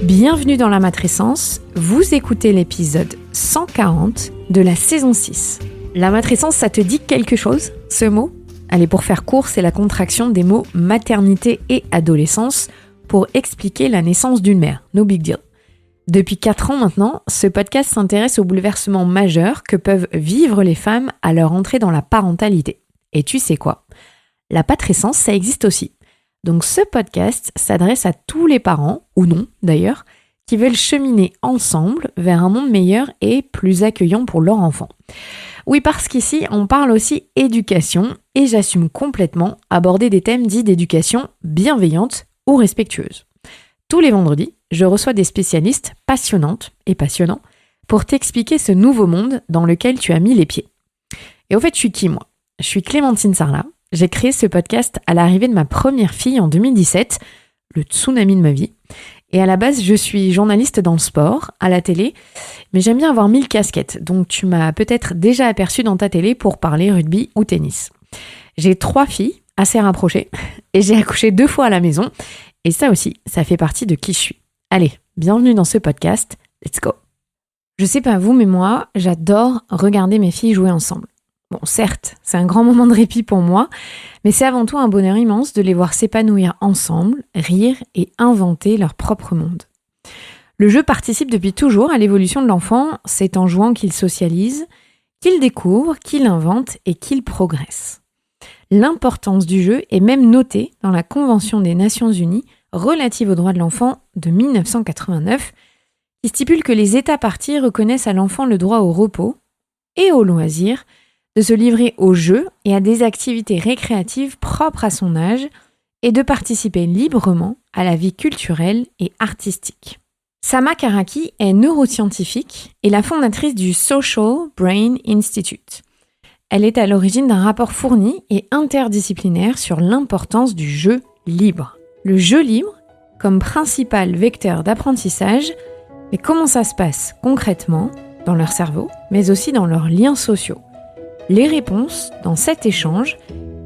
Bienvenue dans la matrescence, vous écoutez l'épisode 140 de la saison 6. La matrescence, ça te dit quelque chose, ce mot ? Allez, pour faire court, c'est la contraction des mots maternité et adolescence pour expliquer la naissance d'une mère, no big deal. Depuis 4 ans maintenant, ce podcast s'intéresse aux bouleversements majeurs que peuvent vivre les femmes à leur entrée dans la parentalité. Et tu sais quoi ? La patrescence, ça existe aussi. Donc ce podcast s'adresse à tous les parents, ou non d'ailleurs, qui veulent cheminer ensemble vers un monde meilleur et plus accueillant pour leur enfant. Oui, parce qu'ici, on parle aussi éducation et j'assume complètement aborder des thèmes dits d'éducation bienveillante ou respectueuse. Tous les vendredis, je reçois des spécialistes passionnantes et passionnants pour t'expliquer ce nouveau monde dans lequel tu as mis les pieds. Et au fait, je suis qui moi ? Je suis Clémentine Sarlat. J'ai créé ce podcast à l'arrivée de ma première fille en 2017, le tsunami de ma vie. Et à la base, je suis journaliste dans le sport, à la télé, mais j'aime bien avoir 1000 casquettes, donc tu m'as peut-être déjà aperçu dans ta télé pour parler rugby ou tennis. J'ai 3 filles, assez rapprochées, et j'ai accouché 2 fois à la maison, et ça aussi, ça fait partie de qui je suis. Allez, bienvenue dans ce podcast, let's go. Je sais pas vous, mais moi, j'adore regarder mes filles jouer ensemble. Bon, certes, c'est un grand moment de répit pour moi, mais c'est avant tout un bonheur immense de les voir s'épanouir ensemble, rire et inventer leur propre monde. Le jeu participe depuis toujours à l'évolution de l'enfant, c'est en jouant qu'il socialise, qu'il découvre, qu'il invente et qu'il progresse. L'importance du jeu est même notée dans la Convention des Nations Unies relative aux droits de l'enfant de 1989, qui stipule que les États parties reconnaissent à l'enfant le droit au repos et au loisir, de se livrer aux jeux et à des activités récréatives propres à son âge et de participer librement à la vie culturelle et artistique. Sama Karaki est neuroscientifique et la fondatrice du Social Brain Institute. Elle est à l'origine d'un rapport fourni et interdisciplinaire sur l'importance du jeu libre. Le jeu libre comme principal vecteur d'apprentissage, mais comment ça se passe concrètement dans leur cerveau, mais aussi dans leurs liens sociaux. Les réponses dans cet échange,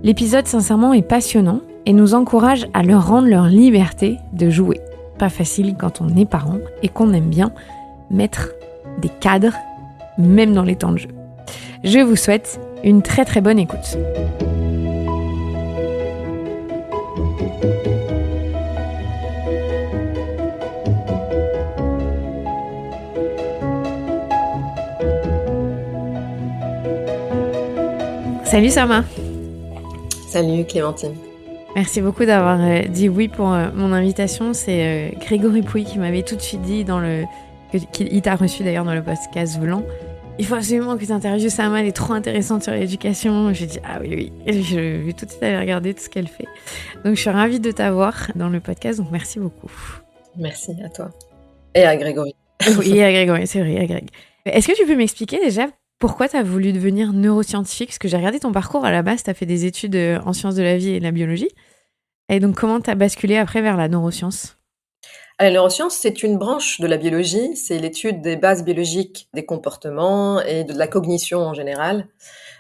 l'épisode sincèrement est passionnant et nous encourage à leur rendre leur liberté de jouer. Pas facile quand on est parent et qu'on aime bien mettre des cadres, même dans les temps de jeu. Je vous souhaite une très très bonne écoute. Salut Sama. Salut Clémentine. Merci beaucoup d'avoir dit oui pour mon invitation. C'est Grégory Pouy qui m'avait tout de suite dit qu'il t'a reçu d'ailleurs dans le podcast Volant. Il faut absolument que tu interviewes Sama, elle est trop intéressante sur l'éducation. J'ai dit ah oui. Et je vais tout de suite aller regarder tout ce qu'elle fait. Donc je suis ravie de t'avoir dans le podcast, donc merci beaucoup. Merci à toi. Et à Grégory. Oui, à Grégory, c'est vrai, à Greg. Est-ce que tu peux m'expliquer déjà pourquoi tu as voulu devenir neuroscientifique ? Parce que j'ai regardé ton parcours, à la base, tu as fait des études en sciences de la vie et de la biologie. Et donc, comment tu as basculé après vers la neuroscience ? La neuroscience, c'est une branche de la biologie. C'est l'étude des bases biologiques des comportements et de la cognition en général.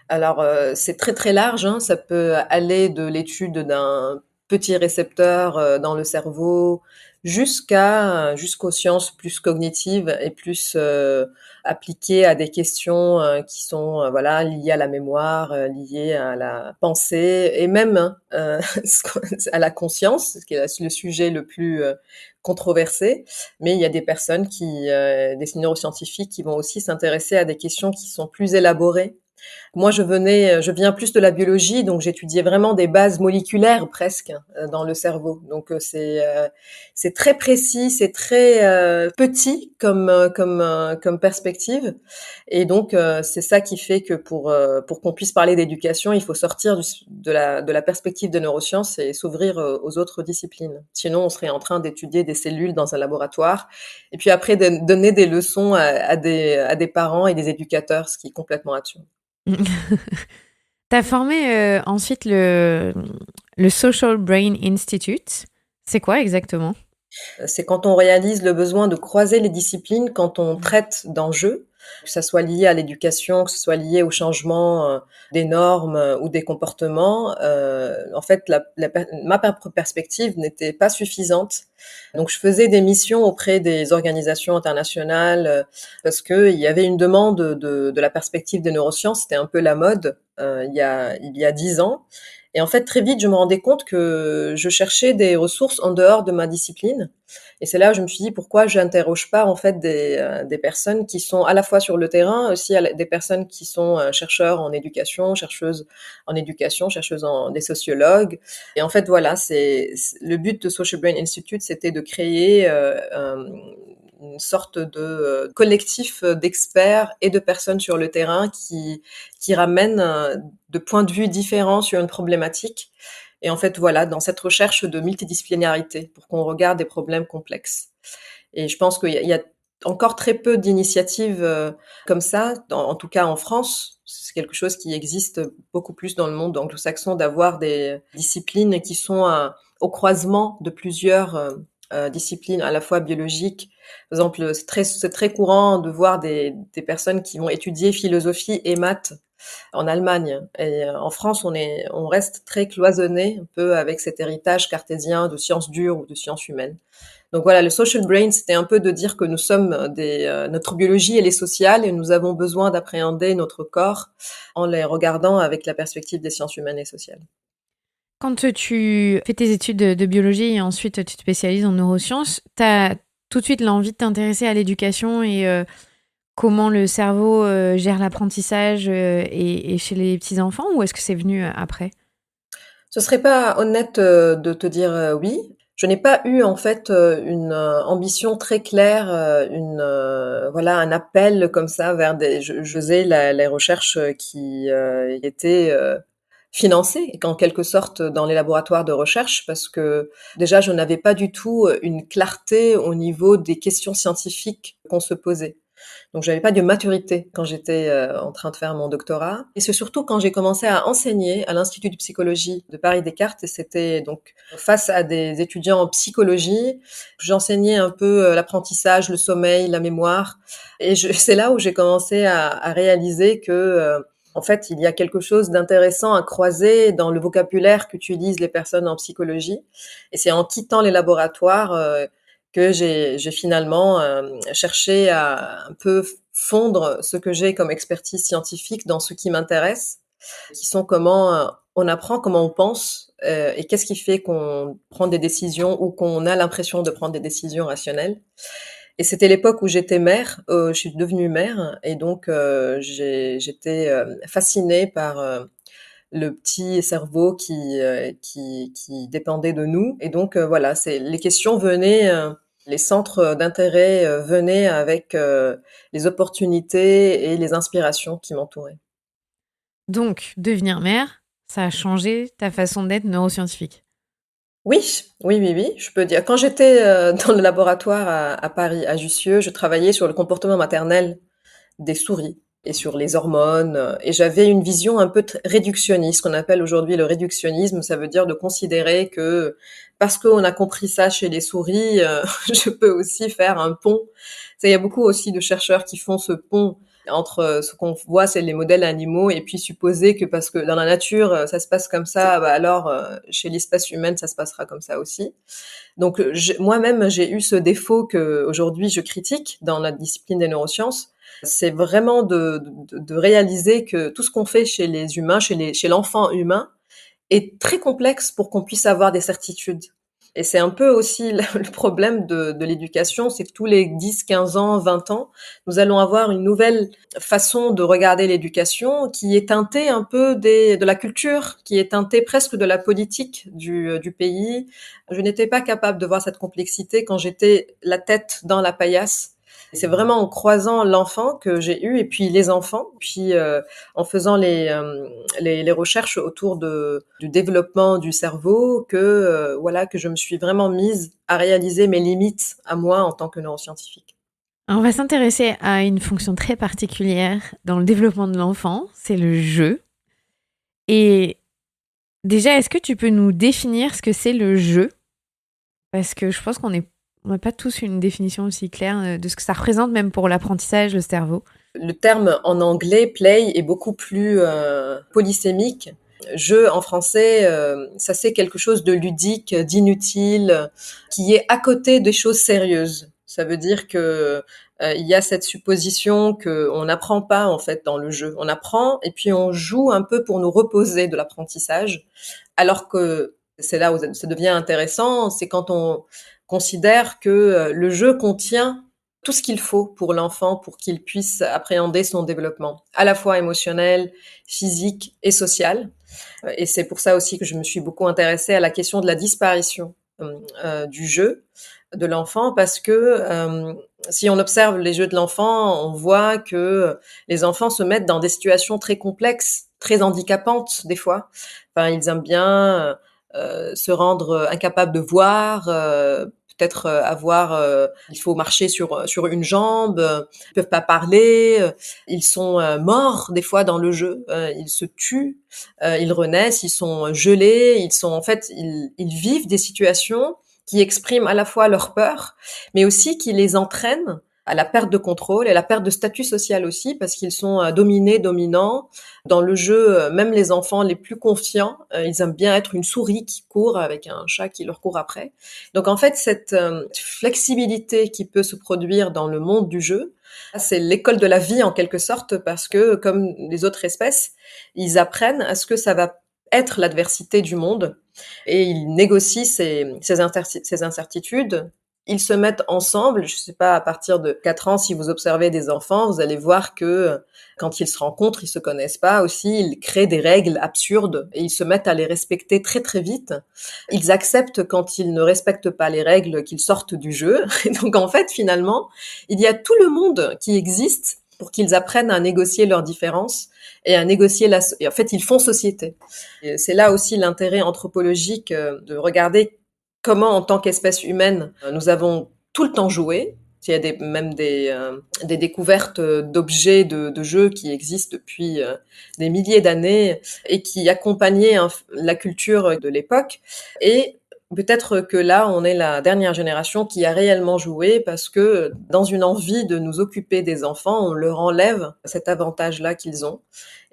Alors, c'est très très large. Ça peut aller de l'étude d'un petit récepteur dans le cerveau jusqu'aux sciences plus cognitives et plus appliquées à des questions qui sont liées à la mémoire, liées à la pensée et même à la conscience, qui est le sujet le plus controversé. Mais il y a des personnes des neuroscientifiques qui vont aussi s'intéresser à des questions qui sont plus élaborées. Moi, je viens plus de la biologie, donc j'étudiais vraiment des bases moléculaires presque dans le cerveau. Donc c'est très précis, c'est très petit comme perspective, et donc c'est ça qui fait que pour qu'on puisse parler d'éducation, il faut sortir de la perspective de neurosciences et s'ouvrir aux autres disciplines. Sinon, on serait en train d'étudier des cellules dans un laboratoire, et puis après de donner des leçons à des parents et des éducateurs, ce qui est complètement absurde. T'as formé ensuite le Social Brain Institute. C'est quoi exactement ? C'est quand on réalise le besoin de croiser les disciplines quand on traite d'enjeux. que ça soit lié à l'éducation, que ce soit lié au changement des normes ou des comportements. En fait, ma propre perspective n'était pas suffisante. Donc, je faisais des missions auprès des organisations internationales parce qu'il y avait une demande de la perspective des neurosciences. C'était un peu la mode il y a 10 ans. Et en fait, très vite, je me rendais compte que je cherchais des ressources en dehors de ma discipline. Et c'est là où je me suis dit pourquoi j'interroge pas en fait des personnes qui sont à la fois sur le terrain, aussi des personnes qui sont chercheurs en éducation, chercheuses en éducation, des sociologues. Et en fait, voilà, le but de Social Brain Institute, c'était de créer une sorte de collectif d'experts et de personnes sur le terrain qui ramènent de points de vue différents sur une problématique. Et en fait, voilà, dans cette recherche de multidisciplinarité, pour qu'on regarde des problèmes complexes. Et je pense qu'il y a encore très peu d'initiatives comme ça, en tout cas en France. C'est quelque chose qui existe beaucoup plus dans le monde anglo-saxon, d'avoir des disciplines qui sont au croisement de plusieurs disciplines, à la fois biologiques. Par exemple, c'est très courant de voir des personnes qui vont étudier philosophie et maths en Allemagne. Et en France, on reste très cloisonné un peu avec cet héritage cartésien de sciences dures ou de sciences humaines. Donc voilà, le social brain, c'était un peu de dire que nous sommes notre biologie, elle est sociale et nous avons besoin d'appréhender notre corps en les regardant avec la perspective des sciences humaines et sociales. Quand tu fais tes études de biologie et ensuite tu te spécialises en neurosciences, tu as tout de suite l'envie de t'intéresser à l'éducation et comment le cerveau gère l'apprentissage et chez les petits-enfants, ou est-ce que c'est venu après ? Ce serait pas honnête de te dire oui. Je n'ai pas eu en fait une ambition très claire, voilà, un appel comme ça vers je faisais les recherches qui étaient financées en quelque sorte dans les laboratoires de recherche, parce que déjà je n'avais pas du tout une clarté au niveau des questions scientifiques qu'on se posait. Donc j'avais pas de maturité quand j'étais en train de faire mon doctorat. Et c'est surtout quand j'ai commencé à enseigner à l'Institut de psychologie de Paris-Descartes, et c'était donc face à des étudiants en psychologie. J'enseignais un peu l'apprentissage, le sommeil, la mémoire. Et c'est là où j'ai commencé à réaliser que en fait, il y a quelque chose d'intéressant à croiser dans le vocabulaire qu'utilisent les personnes en psychologie. Et c'est en quittant les laboratoires que j'ai finalement cherché à un peu fondre ce que j'ai comme expertise scientifique dans ce qui m'intéresse, qui sont comment on apprend, comment on pense, et qu'est-ce qui fait qu'on prend des décisions ou qu'on a l'impression de prendre des décisions rationnelles. Et c'était l'époque où j'étais mère, je suis devenue mère, et donc j'étais fascinée par le petit cerveau qui dépendait de nous. Et donc voilà, les questions venaient, les centres d'intérêt venaient avec les opportunités et les inspirations qui m'entouraient. Donc, devenir mère, ça a changé ta façon d'être neuroscientifique. Oui, oui, oui, oui, je peux dire. Quand j'étais dans le laboratoire à Paris, à Jussieu, je travaillais sur le comportement maternel des souris et sur les hormones. Et j'avais une vision un peu réductionniste, qu'on appelle aujourd'hui le réductionnisme. Ça veut dire de considérer que parce qu'on a compris ça chez les souris, je peux aussi faire un pont. Il y a beaucoup aussi de chercheurs qui font ce pont entre ce qu'on voit, c'est les modèles animaux, et puis supposer que parce que dans la nature, ça se passe comme ça, bah alors chez l'espèce humaine, ça se passera comme ça aussi. Donc moi-même, j'ai eu ce défaut que aujourd'hui je critique dans la discipline des neurosciences. C'est vraiment de réaliser que tout ce qu'on fait chez les humains, chez l'enfant humain, est très complexe pour qu'on puisse avoir des certitudes. Et c'est un peu aussi le problème de l'éducation, c'est que tous les 10, 15 ans, 20 ans, nous allons avoir une nouvelle façon de regarder l'éducation qui est teintée un peu de la culture, qui est teintée presque de la politique du pays. Je n'étais pas capable de voir cette complexité quand j'étais la tête dans la paillasse. C'est vraiment en croisant l'enfant que j'ai eu, et puis les enfants, puis en faisant les recherches autour du développement du cerveau que voilà, que je me suis vraiment mise à réaliser mes limites à moi en tant que neuroscientifique. Alors, on va s'intéresser à une fonction très particulière dans le développement de l'enfant, c'est le jeu. Et déjà, est-ce que tu peux nous définir ce que c'est le jeu ? Parce que je pense qu'on n'a pas tous une définition aussi claire de ce que ça représente, même pour l'apprentissage, le cerveau. Le terme en anglais, play, est beaucoup plus polysémique. Jeu en français, ça c'est quelque chose de ludique, d'inutile, qui est à côté des choses sérieuses. Ça veut dire que il y a cette supposition que on n'apprend pas en fait dans le jeu. On apprend et puis on joue un peu pour nous reposer de l'apprentissage, alors que c'est là où ça devient intéressant, c'est quand on considère que le jeu contient tout ce qu'il faut pour l'enfant pour qu'il puisse appréhender son développement, à la fois émotionnel, physique et social. Et c'est pour ça aussi que je me suis beaucoup intéressée à la question de la disparition du jeu de l'enfant, parce que si on observe les jeux de l'enfant, on voit que les enfants se mettent dans des situations très complexes, très handicapantes des fois. Enfin, ils aiment bien se rendre incapables de voir, peut-être avoir, il faut marcher sur une jambe, ils peuvent pas parler, ils sont morts des fois dans le jeu, ils se tuent, ils renaissent, ils sont gelés, ils sont en fait, ils vivent des situations qui expriment à la fois leur peur, mais aussi qui les entraînent à la perte de contrôle et à la perte de statut social aussi, parce qu'ils sont dominés, dominants. Dans le jeu, même les enfants les plus confiants, ils aiment bien être une souris qui court avec un chat qui leur court après. Donc en fait, cette flexibilité qui peut se produire dans le monde du jeu, c'est l'école de la vie en quelque sorte, parce que comme les autres espèces, ils apprennent à ce que ça va être l'adversité du monde, et ils négocient ces incertitudes. Ils se mettent ensemble, je ne sais pas, à partir de 4 ans, si vous observez des enfants, vous allez voir que quand ils se rencontrent, ils se connaissent pas aussi, ils créent des règles absurdes et ils se mettent à les respecter très très vite. Ils acceptent quand ils ne respectent pas les règles qu'ils sortent du jeu. Et donc en fait, finalement, il y a tout le monde qui existe pour qu'ils apprennent à négocier leurs différences et à négocier et en fait, ils font société. Et c'est là aussi l'intérêt anthropologique de regarder comment, en tant qu'espèce humaine, nous avons tout le temps joué. Il y a même des découvertes d'objets de jeux qui existent depuis des milliers d'années et qui accompagnaient la culture de l'époque. Et peut-être que là, on est la dernière génération qui a réellement joué, parce que dans une envie de nous occuper des enfants, on leur enlève cet avantage-là qu'ils ont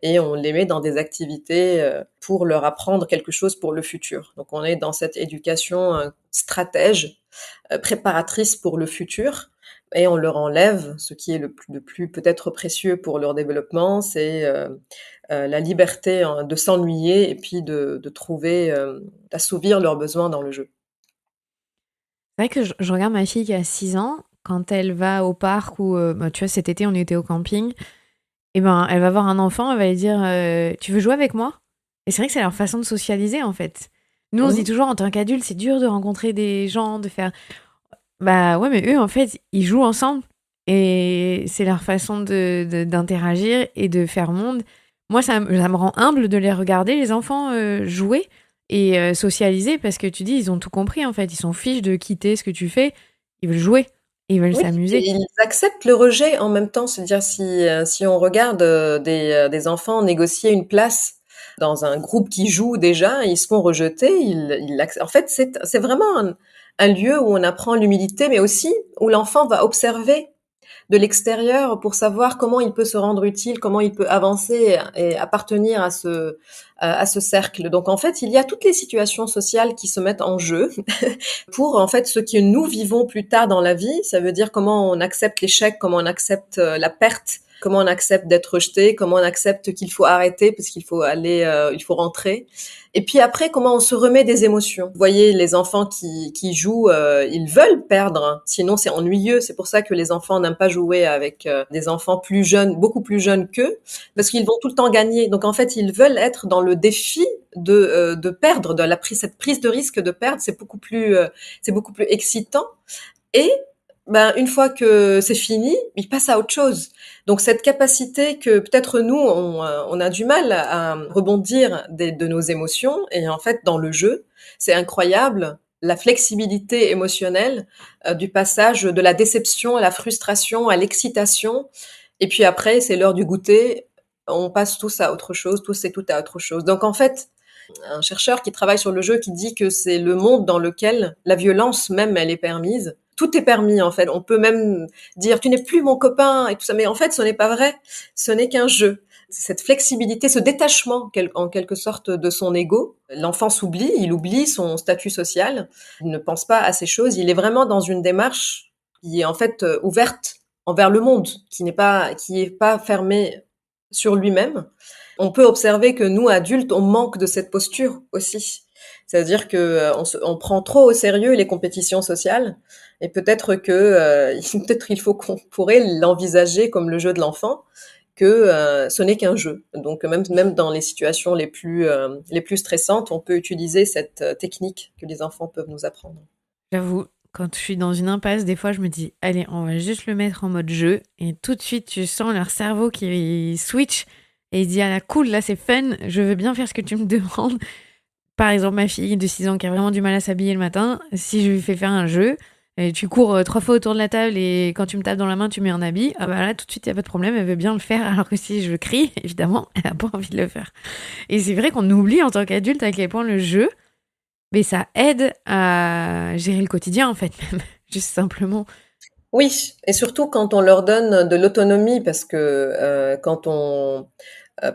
et on les met dans des activités pour leur apprendre quelque chose pour le futur. Donc on est dans cette éducation stratège, préparatrice pour le futur, et on leur enlève ce qui est le plus peut-être précieux pour leur développement, c'est la liberté de s'ennuyer et puis de trouver, d'assouvir leurs besoins dans le jeu. C'est vrai que je regarde ma fille qui a 6 ans, quand elle va au parc ou, bah, tu vois, cet été, on était au camping, et ben, elle va voir un enfant, elle va lui dire tu veux jouer avec moi? Et c'est vrai que c'est leur façon de socialiser, en fait. Nous, on se dit Mmh. toujours, en tant qu'adulte, c'est dur de rencontrer des gens, de faire. Bah ouais, mais eux, en fait, ils jouent ensemble. Et c'est leur façon d'interagir et de faire monde. Moi, ça me rend humble de les regarder, les enfants, jouer et socialiser, parce que tu dis, ils ont tout compris, en fait. Ils s'en fichent de quitter ce que tu fais. Ils veulent jouer. Ils veulent Oui, et s'amuser. ils acceptent le rejet en même temps. C'est-à-dire si on regarde des enfants négocier une place dans un groupe qui joue déjà, ils se font rejeter. En fait, c'est vraiment un lieu où on apprend l'humilité, mais aussi où l'enfant va observer de l'extérieur pour savoir comment il peut se rendre utile, comment il peut avancer et appartenir à ce cercle. Donc en fait, il y a toutes les situations sociales qui se mettent en jeu pour en fait ce que nous vivons plus tard dans la vie. Ça veut dire comment on accepte l'échec, comment on accepte la perte, comment on accepte d'être rejeté, comment on accepte qu'il faut arrêter parce qu'il faut aller, il faut rentrer. Et puis après, comment on se remet des émotions. Vous voyez, les enfants qui jouent, ils veulent perdre, sinon c'est ennuyeux. C'est pour ça que les enfants n'aiment pas jouer avec des enfants plus jeunes, beaucoup plus jeunes qu'eux, parce qu'ils vont tout le temps gagner. Donc en fait, ils veulent être dans le défi de perdre, cette prise de risque de perdre. C'est beaucoup plus excitant. Et ben, une fois que c'est fini, ils passent à autre chose. Donc cette capacité que peut-être nous, on a du mal à rebondir de nos émotions, et en fait dans le jeu, c'est incroyable la flexibilité émotionnelle du passage de la déception à la frustration, à l'excitation, et puis après c'est l'heure du goûter, on passe tous à autre chose, tous et toutes à autre chose. Donc en fait, un chercheur qui travaille sur le jeu qui dit que c'est le monde dans lequel la violence même, elle est permise. Tout est permis, en fait. On peut même dire, tu n'es plus mon copain et tout ça. Mais en fait, ce n'est pas vrai. Ce n'est qu'un jeu. Cette flexibilité, ce détachement, en quelque sorte, de son ego. L'enfant s'oublie, il oublie son statut social. Il ne pense pas à ces choses. Il est vraiment dans une démarche qui est, en fait, ouverte envers le monde, qui n'est pas fermée sur lui-même. On peut observer que nous, adultes, on manque de cette posture aussi. C'est-à-dire que on prend trop au sérieux les compétitions sociales et peut-être que peut-être il faut qu'on pourrait l'envisager comme le jeu de l'enfant, que ce n'est qu'un jeu. Donc même dans les situations les plus stressantes, on peut utiliser cette technique que les enfants peuvent nous apprendre. J'avoue, quand je suis dans une impasse, des fois, je me dis, allez, on va juste le mettre en mode jeu. Et tout de suite, tu sens leur cerveau qui switch et il se dit, ah là, cool, là, c'est fun, je veux bien faire ce que tu me demandes. Par exemple, ma fille de 6 ans qui a vraiment du mal à s'habiller le matin, si je lui fais faire un jeu, et tu cours 3 fois autour de la table et quand tu me tapes dans la main, tu mets un habit, ah bah là, tout de suite, il n'y a pas de problème, elle veut bien le faire. Alors que si je crie, évidemment, elle n'a pas envie de le faire. Et c'est vrai qu'on oublie en tant qu'adulte à quel point le jeu, mais ça aide à gérer le quotidien, en fait, même, juste simplement. Oui, et surtout quand on leur donne de l'autonomie, parce que quand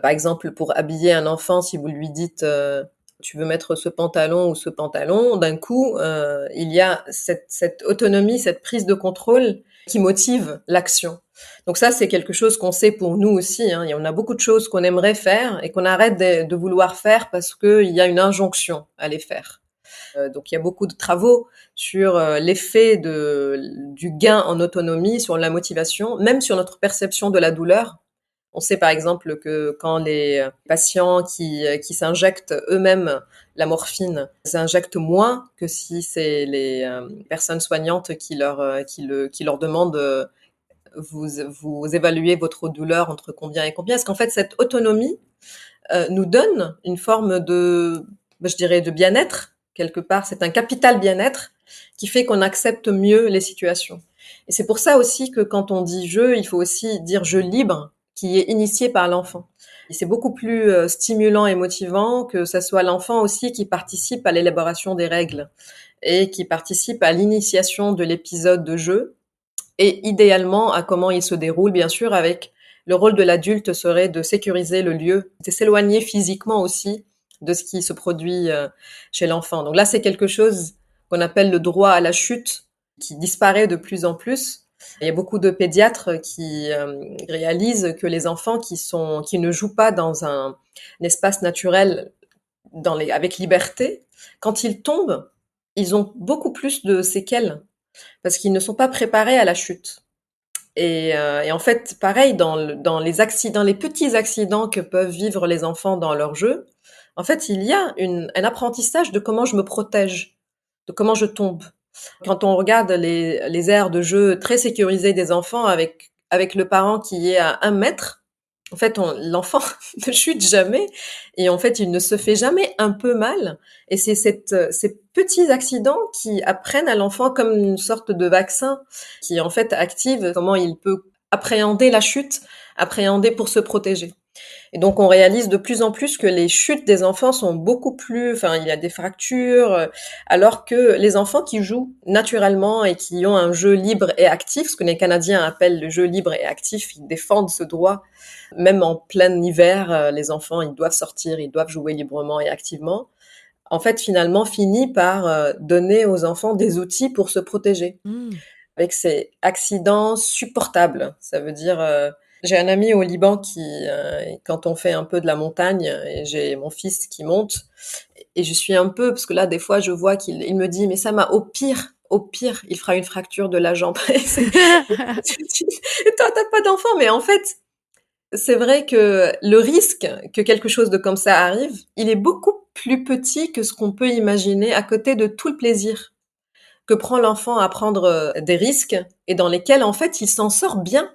par exemple, pour habiller un enfant, si vous lui dites tu veux mettre ce pantalon ou ce pantalon, d'un coup, il y a cette autonomie, cette prise de contrôle qui motive l'action. Donc ça, c'est quelque chose qu'on sait pour nous aussi. Hein. Il y en a beaucoup de choses qu'on aimerait faire et qu'on arrête de vouloir faire parce qu'il y a une injonction à les faire. Donc il y a beaucoup de travaux sur l'effet du gain en autonomie, sur la motivation, même sur notre perception de la douleur. On sait par exemple que quand les patients qui s'injectent eux-mêmes la morphine s'injectent moins que si c'est les personnes soignantes qui leur demandent vous évaluez votre douleur entre combien et combien. Parce qu'en fait, cette autonomie nous donne une forme je dirais, de bien-être, quelque part. C'est un capital bien-être qui fait qu'on accepte mieux les situations. Et c'est pour ça aussi que quand on dit jeu, il faut aussi dire jeu libre, qui est initié par l'enfant. Et c'est beaucoup plus stimulant et motivant que ce soit l'enfant aussi qui participe à l'élaboration des règles et qui participe à l'initiation de l'épisode de jeu et idéalement à comment il se déroule, bien sûr, avec le rôle de l'adulte serait de sécuriser le lieu, de s'éloigner physiquement aussi de ce qui se produit chez l'enfant. Donc là, c'est quelque chose qu'on appelle le droit à la chute, qui disparaît de plus en plus. Il y a beaucoup de pédiatres qui réalisent que les enfants qui ne jouent pas dans un espace naturel avec liberté, quand ils tombent, ils ont beaucoup plus de séquelles parce qu'ils ne sont pas préparés à la chute. Et en fait, pareil, dans les petits accidents que peuvent vivre les enfants dans leur jeu, en fait, il y a un apprentissage de comment je me protège, de comment je tombe. Quand on regarde les aires de jeu très sécurisées des enfants avec le parent qui est à 1 mètre, en fait, l'enfant ne chute jamais et en fait, il ne se fait jamais un peu mal. Et c'est ces petits accidents qui apprennent à l'enfant comme une sorte de vaccin qui, en fait, active comment il peut appréhender la chute, appréhender pour se protéger. Et donc, on réalise de plus en plus que les chutes des enfants sont beaucoup plus, enfin, il y a des fractures, alors que les enfants qui jouent naturellement et qui ont un jeu libre et actif, ce que les Canadiens appellent le jeu libre et actif, ils défendent ce droit. Même en plein hiver, les enfants, ils doivent sortir, ils doivent jouer librement et activement. En fait, finalement, finit par donner aux enfants des outils pour se protéger. Avec ces accidents supportables. Ça veut dire, j'ai un ami au Liban qui, quand on fait un peu de la montagne, et j'ai mon fils qui monte, et je suis un peu, parce que là, des fois, je vois il me dit, mais ça m'a, au pire, il fera une fracture de la jambe. Et toi, t'as pas d'enfant, mais en fait, c'est vrai que le risque que quelque chose de comme ça arrive, il est beaucoup plus petit que ce qu'on peut imaginer à côté de tout le plaisir que prend l'enfant à prendre des risques et dans lesquels, en fait, il s'en sort bien.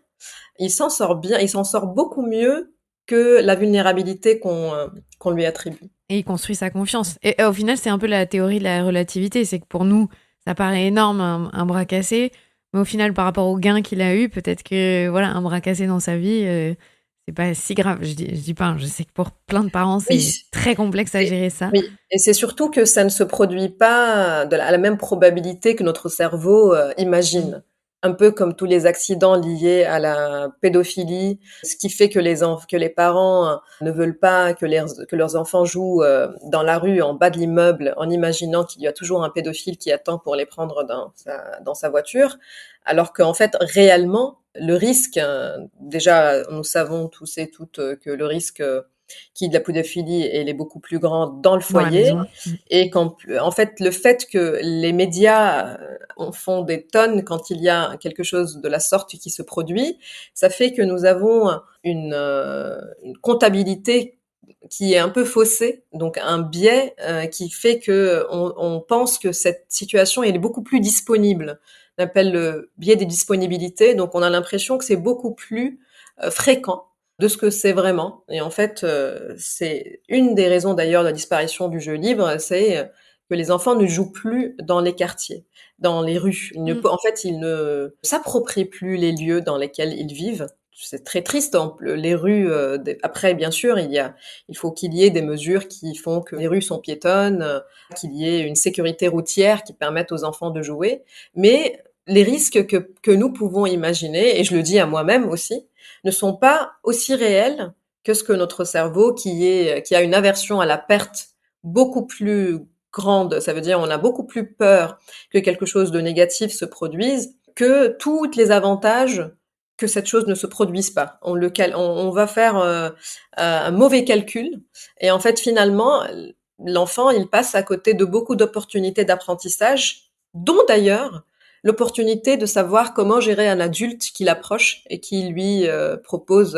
Il s'en sort bien, il s'en sort beaucoup mieux que la vulnérabilité qu'on lui attribue. Et il construit sa confiance. Et au final, c'est un peu la théorie de la relativité. C'est que pour nous, ça paraît énorme, un bras cassé. Mais au final, par rapport au gain qu'il a eu, peut-être que voilà, un bras cassé dans sa vie, c'est pas si grave. Je dis pas, hein, je sais que pour plein de parents, Oui, c'est très complexe à et gérer ça. oui, et c'est surtout que ça ne se produit pas à la même probabilité que notre cerveau, Mmh. imagine. Un peu comme tous les accidents liés à la pédophilie, ce qui fait que les parents, ne veulent pas que leurs enfants jouent, dans la rue, en bas de l'immeuble, en imaginant qu'il y a toujours un pédophile qui attend pour les prendre dans sa voiture. Alors qu'en fait, réellement, le risque, déjà, nous savons tous et toutes, que le risque, qui de la pédophilie, elle est beaucoup plus grande dans le Dans la foyer, maison. Mmh. et en fait, le fait que les médias en font des tonnes quand il y a quelque chose de la sorte qui se produit, ça fait que nous avons une comptabilité qui est un peu faussée, donc un biais qui fait que on pense que cette situation elle est beaucoup plus disponible. On appelle le biais des disponibilités, donc on a l'impression que c'est beaucoup plus fréquent de ce que c'est vraiment. Et en fait, c'est une des raisons d'ailleurs de la disparition du jeu libre, c'est que les enfants ne jouent plus dans les quartiers, dans les rues. Mmh. En fait, ils ne s'approprient plus les lieux dans lesquels ils vivent. C'est très triste. Les rues. Après, bien sûr, il faut qu'il y ait des mesures qui font que les rues sont piétonnes, qu'il y ait une sécurité routière qui permette aux enfants de jouer. Mais les risques que nous pouvons imaginer, et je le dis à moi-même aussi, ne sont pas aussi réels que ce que notre cerveau, qui a une aversion à la perte beaucoup plus grande, ça veut dire on a beaucoup plus peur que quelque chose de négatif se produise, que tous les avantages que cette chose ne se produise pas. On va faire un mauvais calcul, et en fait finalement l'enfant il passe à côté de beaucoup d'opportunités d'apprentissage, dont d'ailleurs l'opportunité de savoir comment gérer un adulte qui l'approche et qui lui propose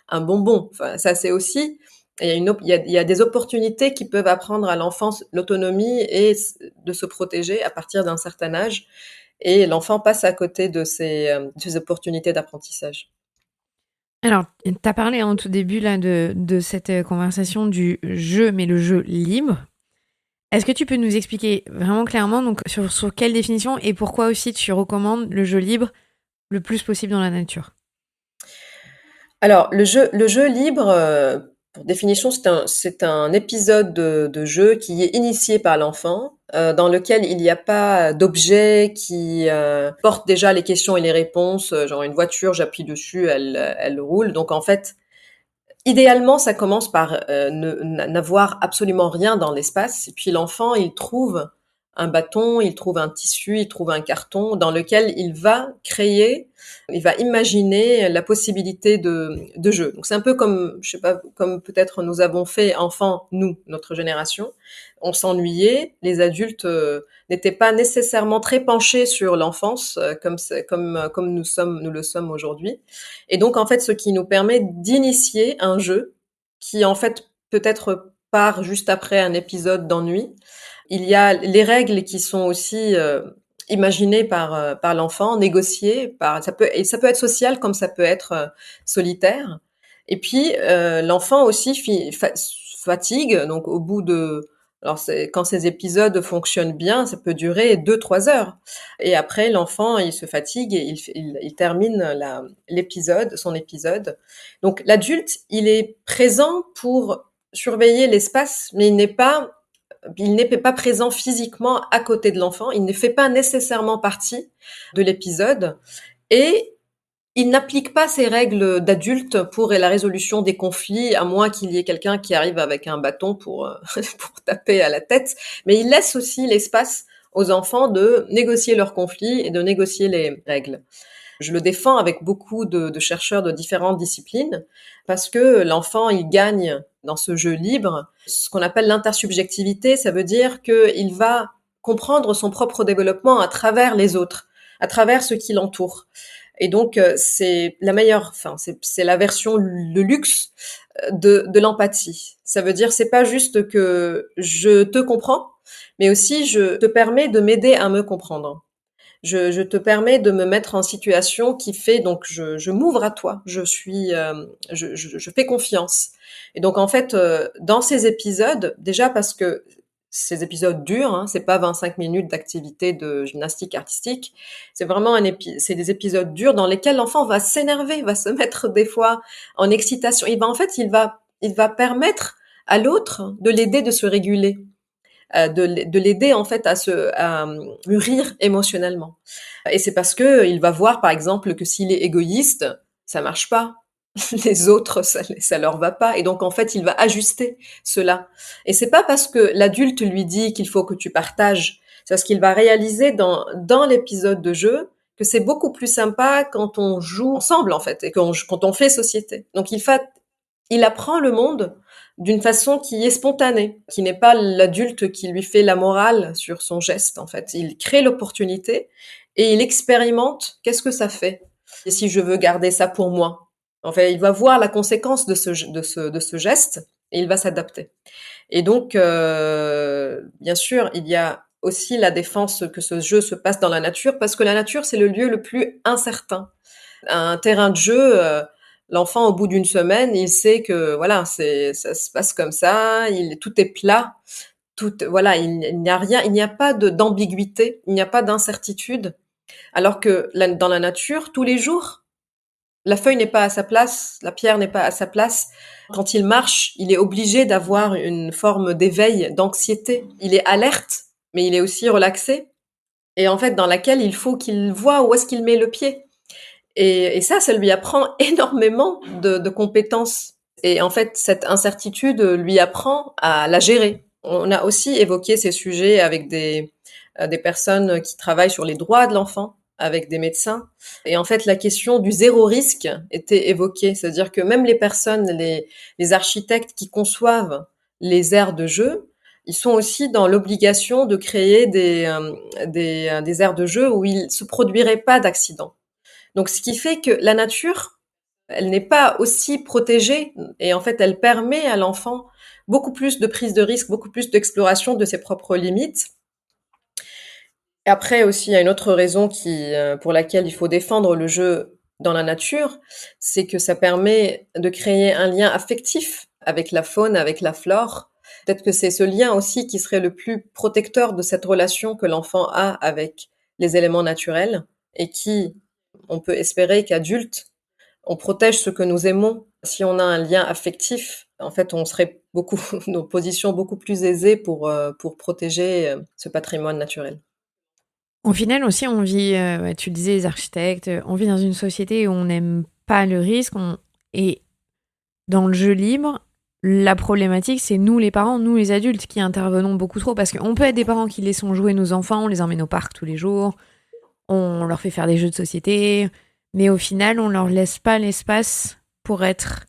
un bonbon. Enfin, ça c'est aussi, il y a des opportunités qui peuvent apprendre à l'enfant l'autonomie et de se protéger à partir d'un certain âge. Et l'enfant passe à côté de ces opportunités d'apprentissage. Alors, tu as parlé en tout début là de cette conversation du jeu, mais le jeu libre. Est-ce que tu peux nous expliquer vraiment clairement donc, sur quelle définition et pourquoi aussi tu recommandes le jeu libre le plus possible dans la nature? Alors, le jeu libre, pour définition, c'est un épisode de jeu qui est initié par l'enfant, dans lequel il n'y a pas d'objet qui porte déjà les questions et les réponses, genre une voiture, j'appuie dessus, elle roule. Donc en fait, idéalement, ça commence par n'avoir absolument rien dans l'espace, et puis l'enfant, il trouve un bâton, il trouve un tissu, il trouve un carton dans lequel il va imaginer la possibilité de jeu. Donc c'est un peu comme, je sais pas, comme peut-être nous avons fait enfant, nous, notre génération. On s'ennuyait, les adultes n'étaient pas nécessairement très penchés sur l'enfance comme nous le sommes aujourd'hui. Et donc, en fait, ce qui nous permet d'initier un jeu qui, en fait, peut-être part juste après un épisode d'ennui. Il y a les règles qui sont aussi imaginées par l'enfant, négociées et ça peut être social comme ça peut être solitaire. Et puis l'enfant aussi fatigue, donc au bout de alors quand ces épisodes fonctionnent bien, ça peut durer 2 3 heures. Et après, l'enfant, il se fatigue et il termine son épisode. Donc, l'adulte, il est présent pour surveiller l'espace, mais il n'est pas présent physiquement à côté de l'enfant. Il ne fait pas nécessairement partie de l'épisode. Et il n'applique pas ces règles d'adulte pour la résolution des conflits, à moins qu'il y ait quelqu'un qui arrive avec un bâton pour, pour taper à la tête. Mais il laisse aussi l'espace aux enfants de négocier leurs conflits et de négocier les règles. Je le défends avec beaucoup de chercheurs de différentes disciplines, parce que l'enfant, il gagne dans ce jeu libre ce qu'on appelle l'intersubjectivité. Ça veut dire qu'il va comprendre son propre développement à travers les autres, à travers ce qui l'entoure. Et donc, c'est la meilleure, enfin, c'est la version, le luxe de l'empathie. Ça veut dire, c'est pas juste que je te comprends, mais aussi je te permets de m'aider à me comprendre. Je te permets de me mettre en situation qui fait, donc je m'ouvre à toi. Je fais confiance. Et donc, en fait, dans ces épisodes, déjà parce que ces épisodes durent, hein, c'est pas 25 minutes d'activité de gymnastique artistique. C'est vraiment c'est des épisodes durs dans lesquels l'enfant va s'énerver, va se mettre des fois en excitation. Il va permettre à l'autre de l'aider de se réguler, de l'aider en fait à mûrir émotionnellement. Et c'est parce que il va voir par exemple que s'il est égoïste, ça marche pas. Les autres, ça leur va pas. Et donc, en fait, il va ajuster cela. Et c'est pas parce que l'adulte lui dit qu'il faut que tu partages. C'est parce qu'il va réaliser dans l'épisode de jeu que c'est beaucoup plus sympa quand on joue ensemble, en fait, et quand on fait société. Donc, il apprend le monde d'une façon qui est spontanée, qui n'est pas l'adulte qui lui fait la morale sur son geste, en fait. Il crée l'opportunité et il expérimente qu'est-ce que ça fait. Et si je veux garder ça pour moi? En fait, il va voir la conséquence de ce geste et il va s'adapter. Et donc, bien sûr, il y a aussi la défense que ce jeu se passe dans la nature, parce que la nature, c'est le lieu le plus incertain. Un terrain de jeu, l'enfant, au bout d'une semaine, il sait que voilà, ça se passe comme ça, tout est plat, voilà, il n'y a rien, il n'y a pas d'ambiguïté, il n'y a pas d'incertitude. Alors que dans la nature, tous les jours, la feuille n'est pas à sa place, la pierre n'est pas à sa place. Quand il marche, il est obligé d'avoir une forme d'éveil, d'anxiété. Il est alerte, mais il est aussi relaxé. Et en fait, dans laquelle il faut qu'il voit où est-ce qu'il met le pied. Et ça lui apprend énormément de compétences. Et en fait, cette incertitude lui apprend à la gérer. On a aussi évoqué ces sujets avec des personnes qui travaillent sur les droits de l'enfant, avec des médecins. Et en fait, la question du zéro risque était évoquée. C'est-à-dire que même les architectes qui conçoivent les aires de jeu, ils sont aussi dans l'obligation de créer des aires de jeu où il se produirait pas d'accident. Donc, ce qui fait que la nature, elle n'est pas aussi protégée et en fait, elle permet à l'enfant beaucoup plus de prise de risque, beaucoup plus d'exploration de ses propres limites. Et après aussi, il y a une autre raison pour laquelle il faut défendre le jeu dans la nature, c'est que ça permet de créer un lien affectif avec la faune, avec la flore. Peut-être que c'est ce lien aussi qui serait le plus protecteur de cette relation que l'enfant a avec les éléments naturels et qui, on peut espérer qu'adulte, on protège ce que nous aimons. Si on a un lien affectif, en fait, on serait nos positions beaucoup plus aisées pour protéger ce patrimoine naturel. Au final aussi, on vit, tu le disais, les architectes, on vit dans une société où on n'aime pas le risque. Et dans le jeu libre, la problématique, c'est nous les parents, nous les adultes, qui intervenons beaucoup trop. Parce qu'on peut être des parents qui laissons jouer nos enfants, on les emmène au parc tous les jours, on leur fait faire des jeux de société, mais au final, on leur laisse pas l'espace pour être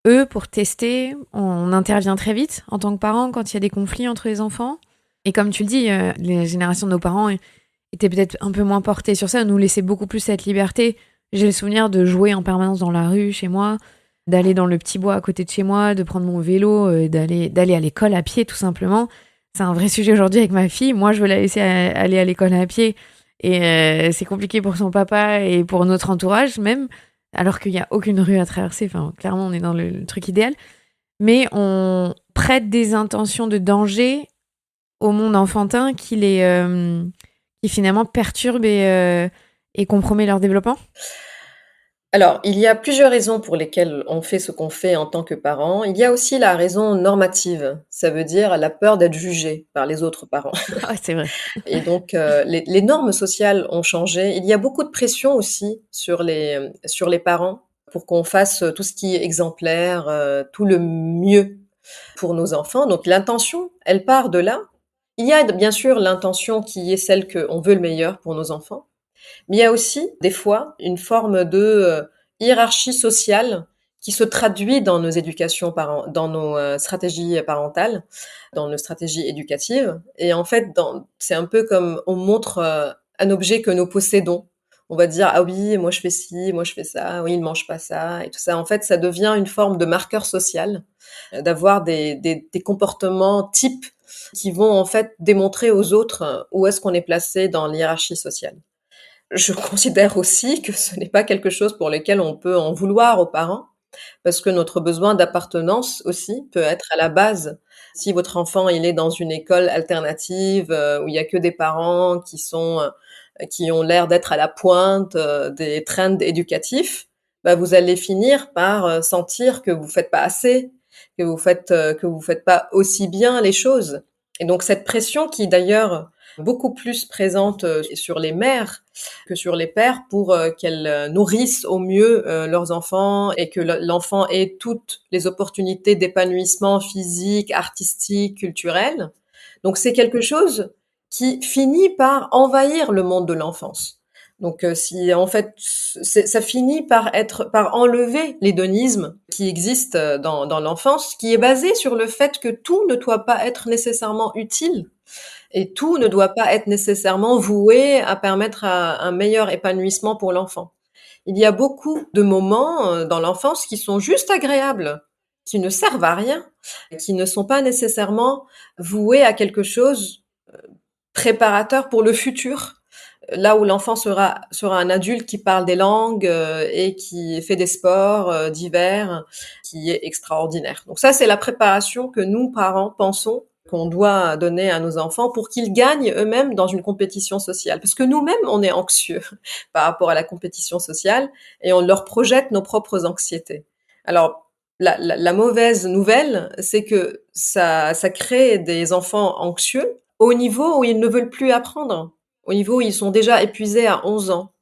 eux, pour tester. On intervient très vite en tant que parents quand il y a des conflits entre les enfants. Et comme tu le dis, les générations de nos parents étaient peut-être un peu moins portées sur ça, nous laissaient beaucoup plus cette liberté. J'ai le souvenir de jouer en permanence dans la rue chez moi, d'aller dans le petit bois à côté de chez moi, de prendre mon vélo, d'aller à l'école à pied tout simplement. C'est un vrai sujet aujourd'hui avec ma fille. Moi, je veux la laisser aller à l'école à pied. Et c'est compliqué pour son papa et pour notre entourage même, alors qu'il n'y a aucune rue à traverser. Enfin, clairement, on est dans le truc idéal. Mais on prête des intentions de danger au monde enfantin qui finalement perturbe et compromet leur développement. Alors, il y a plusieurs raisons pour lesquelles on fait ce qu'on fait en tant que parent. Il y a aussi la raison normative, ça veut dire la peur d'être jugé par les autres parents. Ah, c'est vrai. Et donc, les normes sociales ont changé. Il y a beaucoup de pression aussi sur les parents pour qu'on fasse tout ce qui est exemplaire, tout le mieux pour nos enfants. Donc, l'intention, elle part de là. Il y a bien sûr l'intention qui est celle qu'on veut le meilleur pour nos enfants. Mais il y a aussi, des fois, une forme de hiérarchie sociale qui se traduit dans nos éducations dans nos stratégies parentales, dans nos stratégies éducatives. Et en fait, c'est un peu comme on montre un objet que nous possédons. On va dire, ah oui, moi je fais ci, moi je fais ça, oui, il mange pas ça, et tout ça. En fait, ça devient une forme de marqueur social, d'avoir des comportements types qui vont en fait démontrer aux autres où est-ce qu'on est placé dans l'hiérarchie sociale. Je considère aussi que ce n'est pas quelque chose pour lequel on peut en vouloir aux parents, parce que notre besoin d'appartenance aussi peut être à la base. Si votre enfant, il est dans une école alternative, où il y a que des parents qui ont l'air d'être à la pointe, des trends éducatifs, bah, vous allez finir par, sentir que vous faites pas assez, que vous faites pas aussi bien les choses. Et donc cette pression qui d'ailleurs beaucoup plus présente sur les mères que sur les pères pour qu'elles nourrissent au mieux leurs enfants et que l'enfant ait toutes les opportunités d'épanouissement physique, artistique, culturel. Donc c'est quelque chose qui finit par envahir le monde de l'enfance. Donc si en fait ça finit par enlever l'hédonisme qui existe dans l'enfance, qui est basé sur le fait que tout ne doit pas être nécessairement utile et tout ne doit pas être nécessairement voué à permettre un meilleur épanouissement pour l'enfant. Il y a beaucoup de moments dans l'enfance qui sont juste agréables, qui ne servent à rien, qui ne sont pas nécessairement voués à quelque chose préparateur pour le futur. Là où l'enfant sera un adulte qui parle des langues et qui fait des sports divers, qui est extraordinaire. Donc ça, c'est la préparation que nous, parents, pensons qu'on doit donner à nos enfants pour qu'ils gagnent eux-mêmes dans une compétition sociale. Parce que nous-mêmes, on est anxieux par rapport à la compétition sociale et on leur projette nos propres anxiétés. Alors, la mauvaise nouvelle, c'est que ça crée des enfants anxieux au niveau où ils ne veulent plus apprendre, au niveau où ils sont déjà épuisés à 11 ans,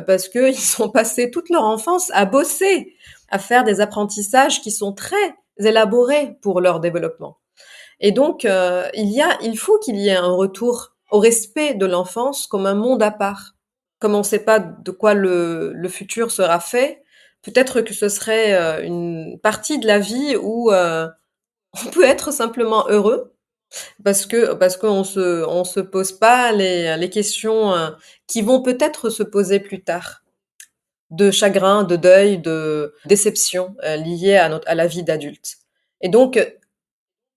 parce qu'ils ont passé toute leur enfance à bosser, à faire des apprentissages qui sont très élaborés pour leur développement. Et donc, il faut qu'il y ait un retour au respect de l'enfance comme un monde à part. Comme on ne sait pas de quoi le futur sera fait, peut-être que ce serait une partie de la vie où on peut être simplement heureux parce qu'on se pose pas les questions qui vont peut-être se poser plus tard, de chagrin, de deuil, de déception liées à la vie d'adulte. Et donc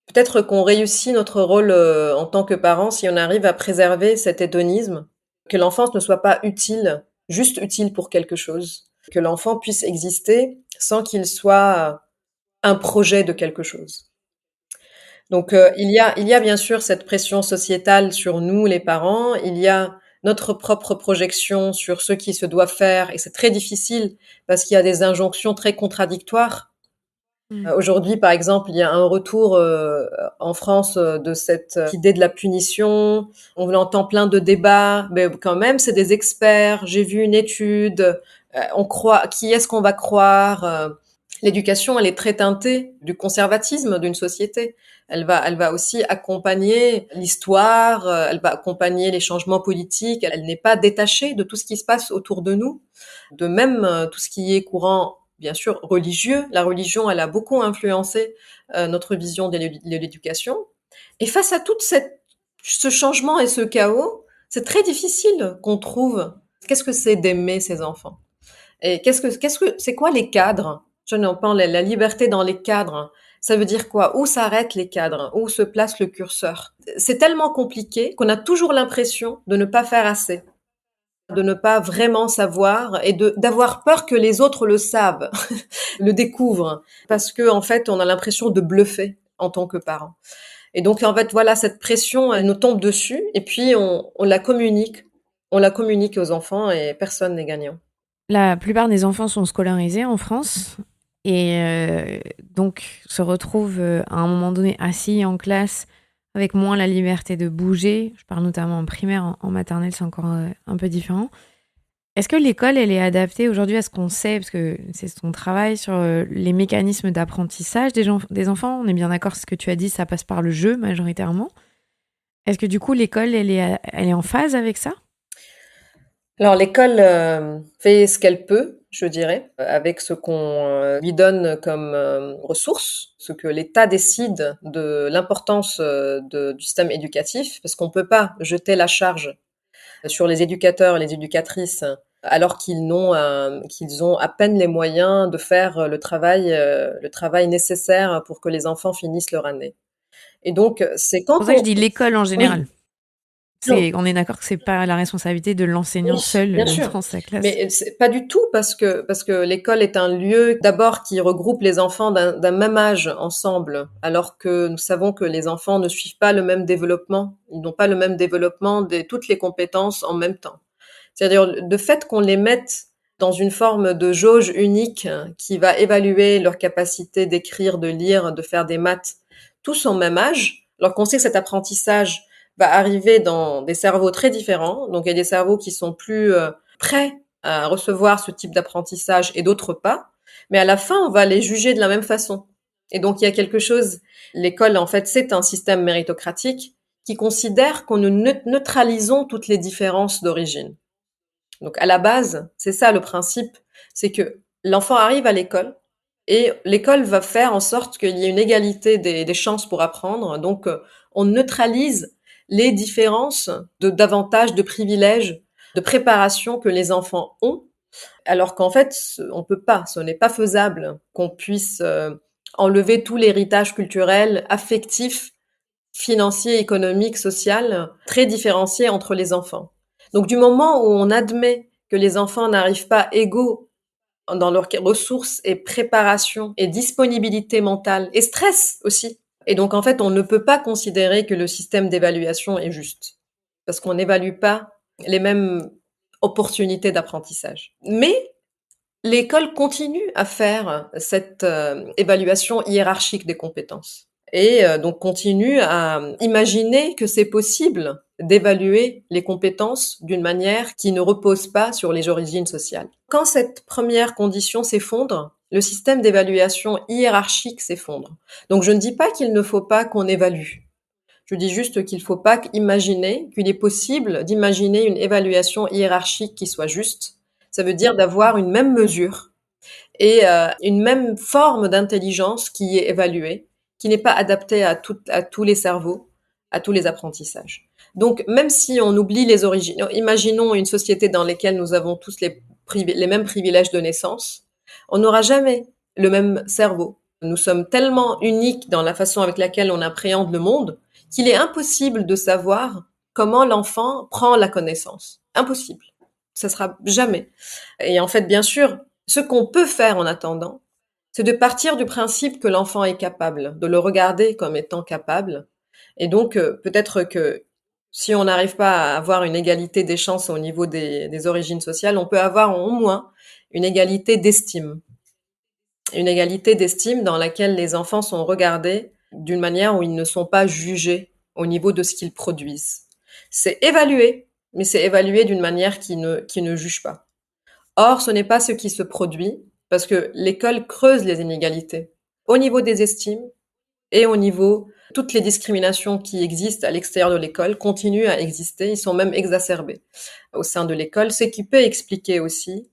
peut-être qu'on réussit notre rôle en tant que parents si on arrive à préserver cet hédonisme, que l'enfance ne soit pas utile, juste utile pour quelque chose, que l'enfant puisse exister sans qu'il soit un projet de quelque chose. Donc il y a bien sûr cette pression sociétale sur nous, les parents. Il y a notre propre projection sur ce qui se doit faire et c'est très difficile parce qu'il y a des injonctions très contradictoires. Mm. Aujourd'hui, par exemple, il y a un retour en France de cette idée de la punition. On entend plein de débats, mais quand même, c'est des experts. J'ai vu une étude. On croit, qui est-ce qu'on va croire? L'éducation, elle est très teintée du conservatisme d'une société. Elle va aussi accompagner l'histoire, elle va accompagner les changements politiques. Elle n'est pas détachée de tout ce qui se passe autour de nous, de même tout ce qui est courant, bien sûr, religieux. La religion, elle a beaucoup influencé notre vision de l'éducation. Et face à ce changement et ce chaos, c'est très difficile qu'on trouve qu'est-ce que c'est d'aimer ses enfants. Et c'est quoi les cadres? Je n'en parle, la liberté dans les cadres. Ça veut dire quoi? Où s'arrêtent les cadres? Où se place le curseur? C'est tellement compliqué qu'on a toujours l'impression de ne pas faire assez, de ne pas vraiment savoir et d'avoir peur que les autres le savent, le découvrent, parce que en fait, on a l'impression de bluffer en tant que parent. Et donc en fait, voilà, cette pression, elle nous tombe dessus et puis on la communique. On la communique aux enfants et personne n'est gagnant. La plupart des enfants sont scolarisés en France et donc se retrouvent à un moment donné assis en classe avec moins la liberté de bouger. Je parle notamment en primaire, en maternelle, c'est encore un peu différent. Est-ce que l'école, elle est adaptée aujourd'hui à ce qu'on sait, parce que c'est son travail, sur les mécanismes d'apprentissage des enfants? On est bien d'accord, ce que tu as dit, ça passe par le jeu majoritairement. Est-ce que du coup, l'école, elle est en phase avec ça? Alors l'école fait ce qu'elle peut, je dirais, avec ce qu'on lui donne comme ressources, ce que l'État décide de l'importance du système éducatif, parce qu'on peut pas jeter la charge sur les éducateurs et les éducatrices alors qu'ils ont à peine les moyens de faire le travail nécessaire pour que les enfants finissent leur année. Et donc c'est C'est quand pour ça que je dis l'école en oui, général. Non. On est d'accord que c'est pas la responsabilité de l'enseignant Oui, seul bien sûr. dans sa classe. Mais c'est pas du tout parce que l'école est un lieu d'abord qui regroupe les enfants d'un même âge ensemble, alors que nous savons que les enfants ne suivent pas le même développement. Ils n'ont pas le même développement de toutes les compétences en même temps. C'est-à-dire le fait qu'on les mette dans une forme de jauge unique qui va évaluer leur capacité d'écrire, de lire, de faire des maths, tous au même âge, alors qu'on sait que cet apprentissage va arriver dans des cerveaux très différents. Donc il y a des cerveaux qui sont plus prêts à recevoir ce type d'apprentissage et d'autres pas. Mais à la fin, on va les juger de la même façon. Et donc il y a quelque chose, l'école en fait c'est un système méritocratique qui considère qu'on nous neutralisons toutes les différences d'origine. Donc à la base, c'est ça le principe, c'est que l'enfant arrive à l'école et l'école va faire en sorte qu'il y ait une égalité des chances pour apprendre. Donc on neutralise les différences d'avantages, de privilèges, de préparation que les enfants ont, alors qu'en fait on peut pas, ce n'est pas faisable qu'on puisse enlever tout l'héritage culturel, affectif, financier, économique, social, très différencié entre les enfants. Donc du moment où on admet que les enfants n'arrivent pas égaux dans leurs ressources et préparation et disponibilité mentale et stress aussi. Et donc en fait, on ne peut pas considérer que le système d'évaluation est juste parce qu'on n'évalue pas les mêmes opportunités d'apprentissage. Mais l'école continue à faire cette évaluation hiérarchique des compétences et donc continue à imaginer que c'est possible d'évaluer les compétences d'une manière qui ne repose pas sur les origines sociales. Quand cette première condition s'effondre, le système d'évaluation hiérarchique s'effondre. Donc je ne dis pas qu'il ne faut pas qu'on évalue. Je dis juste qu'il ne faut pas imaginer qu'il est possible d'imaginer une évaluation hiérarchique qui soit juste. Ça veut dire d'avoir une même mesure et une même forme d'intelligence qui est évaluée, qui n'est pas adaptée à tous les cerveaux, à tous les apprentissages. Donc, même si on oublie les origines, imaginons une société dans laquelle nous avons tous les mêmes privilèges de naissance, on n'aura jamais le même cerveau. Nous sommes tellement uniques dans la façon avec laquelle on appréhende le monde qu'il est impossible de savoir comment l'enfant prend la connaissance. Impossible. Ça sera jamais. Et en fait, bien sûr, ce qu'on peut faire en attendant, c'est de partir du principe que l'enfant est capable, de le regarder comme étant capable. Et donc, peut-être que si on n'arrive pas à avoir une égalité des chances au niveau des origines sociales, on peut avoir au moins une égalité d'estime. Une égalité d'estime dans laquelle les enfants sont regardés d'une manière où ils ne sont pas jugés au niveau de ce qu'ils produisent. C'est évalué, mais c'est évalué d'une manière qui ne juge pas. Or, ce n'est pas ce qui se produit, parce que l'école creuse les inégalités au niveau des estimes et au niveau toutes les discriminations qui existent à l'extérieur de l'école continuent à exister, ils sont même exacerbés au sein de l'école, ce qui peut expliquer aussi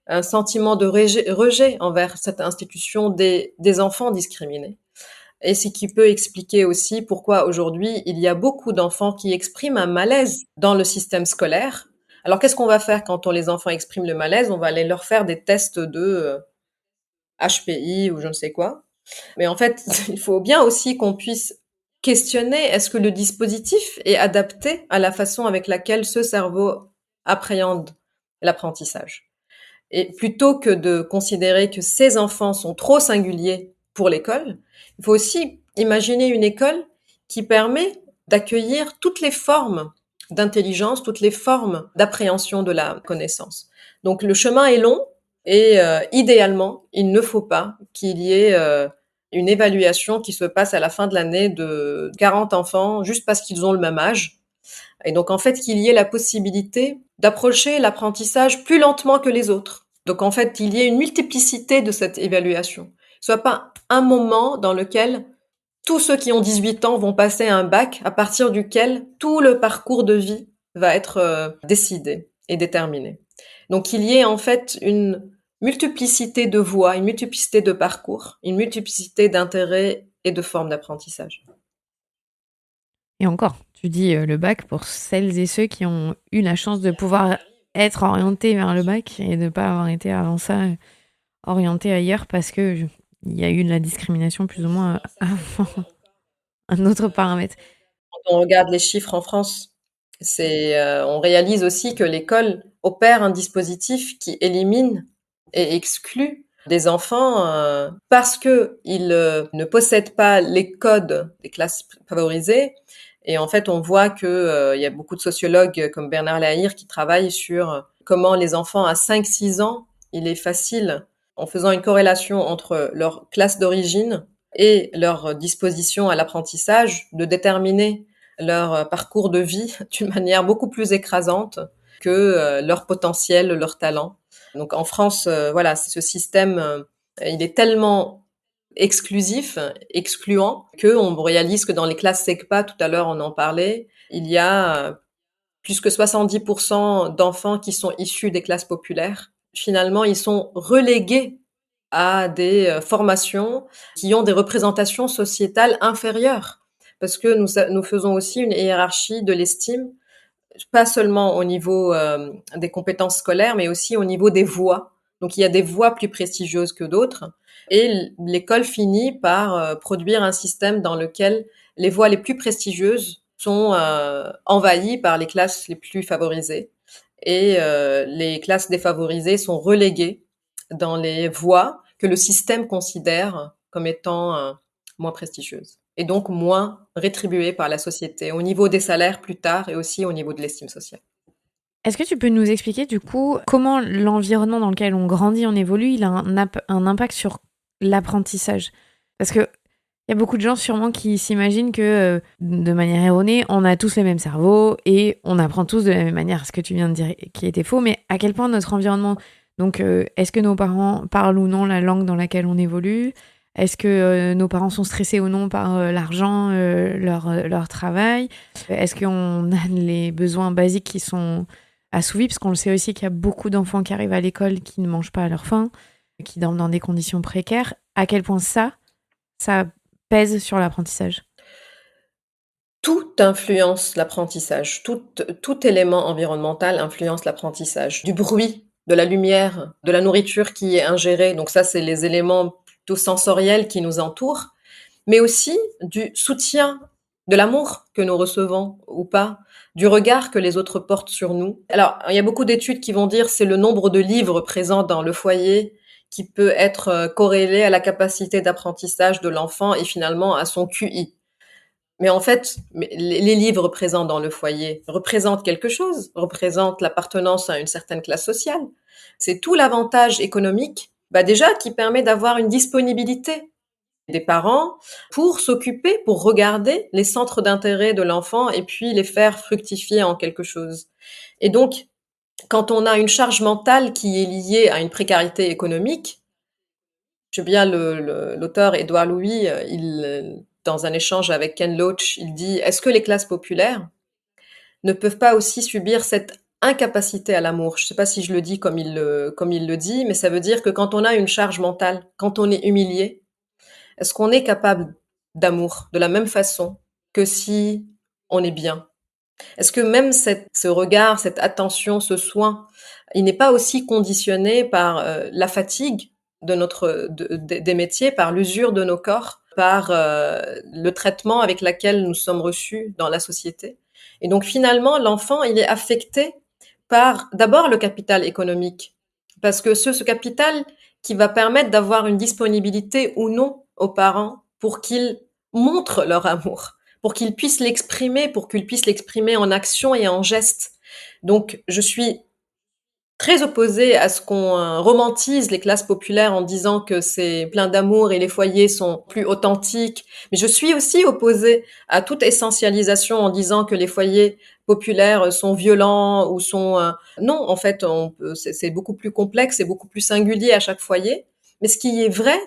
un sentiment de rejet envers cette institution des enfants discriminés. Et ce qui peut expliquer aussi pourquoi aujourd'hui il y a beaucoup d'enfants qui expriment un malaise dans le système scolaire. Alors qu'est-ce qu'on va faire quand les enfants expriment le malaise? On va aller leur faire des tests de HPI ou je ne sais quoi. Mais en fait, il faut bien aussi qu'on puisse questionner est-ce que le dispositif est adapté à la façon avec laquelle ce cerveau appréhende l'apprentissage. Et plutôt que de considérer que ces enfants sont trop singuliers pour l'école, il faut aussi imaginer une école qui permet d'accueillir toutes les formes d'intelligence, toutes les formes d'appréhension de la connaissance. Donc le chemin est long et idéalement, il ne faut pas qu'il y ait une évaluation qui se passe à la fin de l'année de 40 enfants juste parce qu'ils ont le même âge. Et donc, en fait, qu'il y ait la possibilité d'approcher l'apprentissage plus lentement que les autres. Donc, en fait, qu'il y ait une multiplicité de cette évaluation. Soit pas un moment dans lequel tous ceux qui ont 18 ans vont passer un bac à partir duquel tout le parcours de vie va être décidé et déterminé. Donc, qu'il y ait en fait une multiplicité de voies, une multiplicité de parcours, une multiplicité d'intérêts et de formes d'apprentissage. Et encore, tu dis le bac pour celles et ceux qui ont eu la chance de pouvoir être orientés vers le bac et de ne pas avoir été avant ça orientés ailleurs parce que il y a eu de la discrimination plus ou moins avant un autre paramètre. Quand on regarde les chiffres en France, On réalise aussi que l'école opère un dispositif qui élimine et exclut des enfants parce que ils ne possèdent pas les codes des classes favorisées. Et en fait, on voit que il y a beaucoup de sociologues comme Bernard Lahire qui travaillent sur comment les enfants à 5-6 ans, il est facile, en faisant une corrélation entre leur classe d'origine et leur disposition à l'apprentissage, de déterminer leur parcours de vie d'une manière beaucoup plus écrasante que leur potentiel, leur talent. Donc en France, voilà, ce système, il est tellement exclusif, excluant, que on réalise que dans les classes SECPA, tout à l'heure on en parlait, il y a plus que 70% d'enfants qui sont issus des classes populaires. Finalement, ils sont relégués à des formations qui ont des représentations sociétales inférieures. Parce que nous faisons aussi une hiérarchie de l'estime, pas seulement au niveau des compétences scolaires, mais aussi au niveau des voies. Donc il y a des voies plus prestigieuses que d'autres. Et l'école finit par produire un système dans lequel les voies les plus prestigieuses sont envahies par les classes les plus favorisées. Et les classes défavorisées sont reléguées dans les voies que le système considère comme étant moins prestigieuses et donc moins rétribuées par la société, au niveau des salaires plus tard et aussi au niveau de l'estime sociale. Est-ce que tu peux nous expliquer du coup comment l'environnement dans lequel on grandit, on évolue, il a un impact sur l'apprentissage? Parce que il y a beaucoup de gens sûrement qui s'imaginent que, de manière erronée, on a tous le même cerveau et on apprend tous de la même manière, ce que tu viens de dire qui était faux, mais à quel point notre environnement... Donc, est-ce que nos parents parlent ou non la langue dans laquelle on évolue? Est-ce que nos parents sont stressés ou non par l'argent, leur travail? Est-ce qu'on a les besoins basiques qui sont assouvis? Parce qu'on le sait aussi qu'il y a beaucoup d'enfants qui arrivent à l'école qui ne mangent pas à leur faim, qui dorment dans des conditions précaires. À quel point ça pèse sur l'apprentissage? Tout influence l'apprentissage. Tout élément environnemental influence l'apprentissage. Du bruit, de la lumière, de la nourriture qui est ingérée. Donc ça, c'est les éléments plutôt sensoriels qui nous entourent. Mais aussi du soutien, de l'amour que nous recevons ou pas, du regard que les autres portent sur nous. Alors, il y a beaucoup d'études qui vont dire c'est le nombre de livres présents dans le foyer qui peut être corrélé à la capacité d'apprentissage de l'enfant et finalement à son QI. Mais en fait, les livres présents dans le foyer représentent quelque chose, représentent l'appartenance à une certaine classe sociale. C'est tout l'avantage économique, déjà, qui permet d'avoir une disponibilité des parents pour s'occuper, pour regarder les centres d'intérêt de l'enfant et puis les faire fructifier en quelque chose. Et donc, quand on a une charge mentale qui est liée à une précarité économique, j'aime bien l'auteur Édouard Louis, dans un échange avec Ken Loach, il dit: est-ce que les classes populaires ne peuvent pas aussi subir cette incapacité à l'amour? Je ne sais pas si je le dis comme il le dit, mais ça veut dire que quand on a une charge mentale, quand on est humilié, est-ce qu'on est capable d'amour de la même façon que si on est bien? Est-ce que même ce regard, cette attention, ce soin, il n'est pas aussi conditionné par la fatigue des métiers, par l'usure de nos corps, par le traitement avec lequel nous sommes reçus dans la société? Et donc finalement, l'enfant, il est affecté par d'abord le capital économique, parce que ce capital qui va permettre d'avoir une disponibilité ou non aux parents pour qu'ils montrent leur amour, pour qu'ils puissent l'exprimer, pour qu'ils puissent l'exprimer en action et en geste. Donc, je suis très opposée à ce qu'on romantise les classes populaires en disant que c'est plein d'amour et les foyers sont plus authentiques. Mais je suis aussi opposée à toute essentialisation en disant que les foyers populaires sont violents ou sont... Non, en fait, c'est beaucoup plus complexe et beaucoup plus singulier à chaque foyer. Mais ce qui est vrai,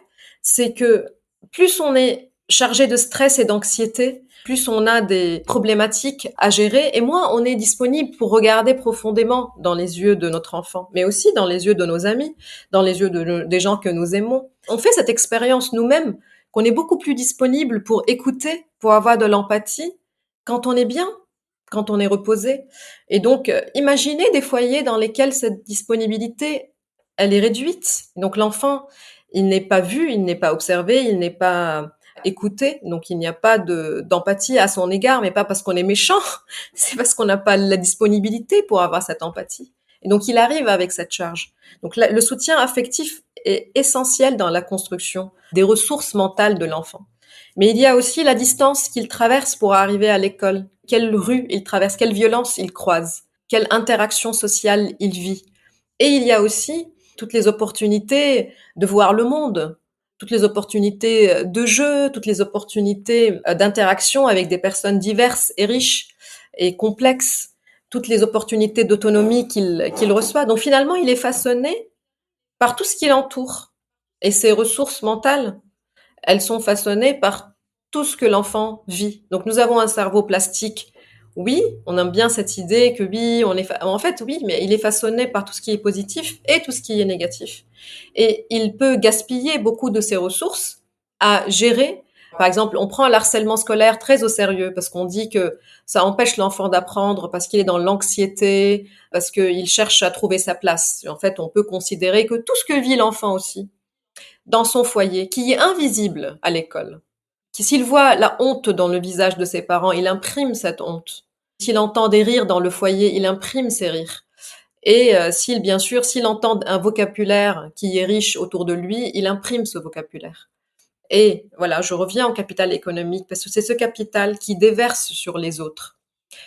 c'est que plus on est chargé de stress et d'anxiété, plus on a des problématiques à gérer et moins on est disponible pour regarder profondément dans les yeux de notre enfant, mais aussi dans les yeux de nos amis, dans les yeux des gens que nous aimons. On fait cette expérience nous-mêmes, qu'on est beaucoup plus disponible pour écouter, pour avoir de l'empathie, quand on est bien, quand on est reposé. Et donc, imaginez des foyers dans lesquels cette disponibilité, elle est réduite. Donc l'enfant, il n'est pas vu, il n'est pas observé, il n'est pas écouter. Donc il n'y a pas d'empathie à son égard, mais pas parce qu'on est méchant, c'est parce qu'on n'a pas la disponibilité pour avoir cette empathie. Et donc il arrive avec cette charge. Donc le soutien affectif est essentiel dans la construction des ressources mentales de l'enfant. Mais il y a aussi la distance qu'il traverse pour arriver à l'école. Quelle rue il traverse, quelle violence il croise, quelle interaction sociale il vit. Et il y a aussi toutes les opportunités de voir le monde, toutes les opportunités de jeu, toutes les opportunités d'interaction avec des personnes diverses et riches et complexes, toutes les opportunités d'autonomie qu'il reçoit. Donc finalement, il est façonné par tout ce qui l'entoure. Et ses ressources mentales, elles sont façonnées par tout ce que l'enfant vit. Donc nous avons un cerveau plastique. Oui, on aime bien cette idée que oui, en fait oui, mais il est façonné par tout ce qui est positif et tout ce qui est négatif. Et il peut gaspiller beaucoup de ses ressources à gérer. Par exemple, on prend l'harcèlement scolaire très au sérieux parce qu'on dit que ça empêche l'enfant d'apprendre parce qu'il est dans l'anxiété, parce qu'il cherche à trouver sa place. Et en fait, on peut considérer que tout ce que vit l'enfant aussi, dans son foyer, qui est invisible à l'école, qui s'il voit la honte dans le visage de ses parents, il imprime cette honte. S'il entend des rires dans le foyer, il imprime ces rires. Et bien sûr, s'il entend un vocabulaire qui est riche autour de lui, il imprime ce vocabulaire. Et voilà, je reviens au capital économique parce que c'est ce capital qui déverse sur les autres.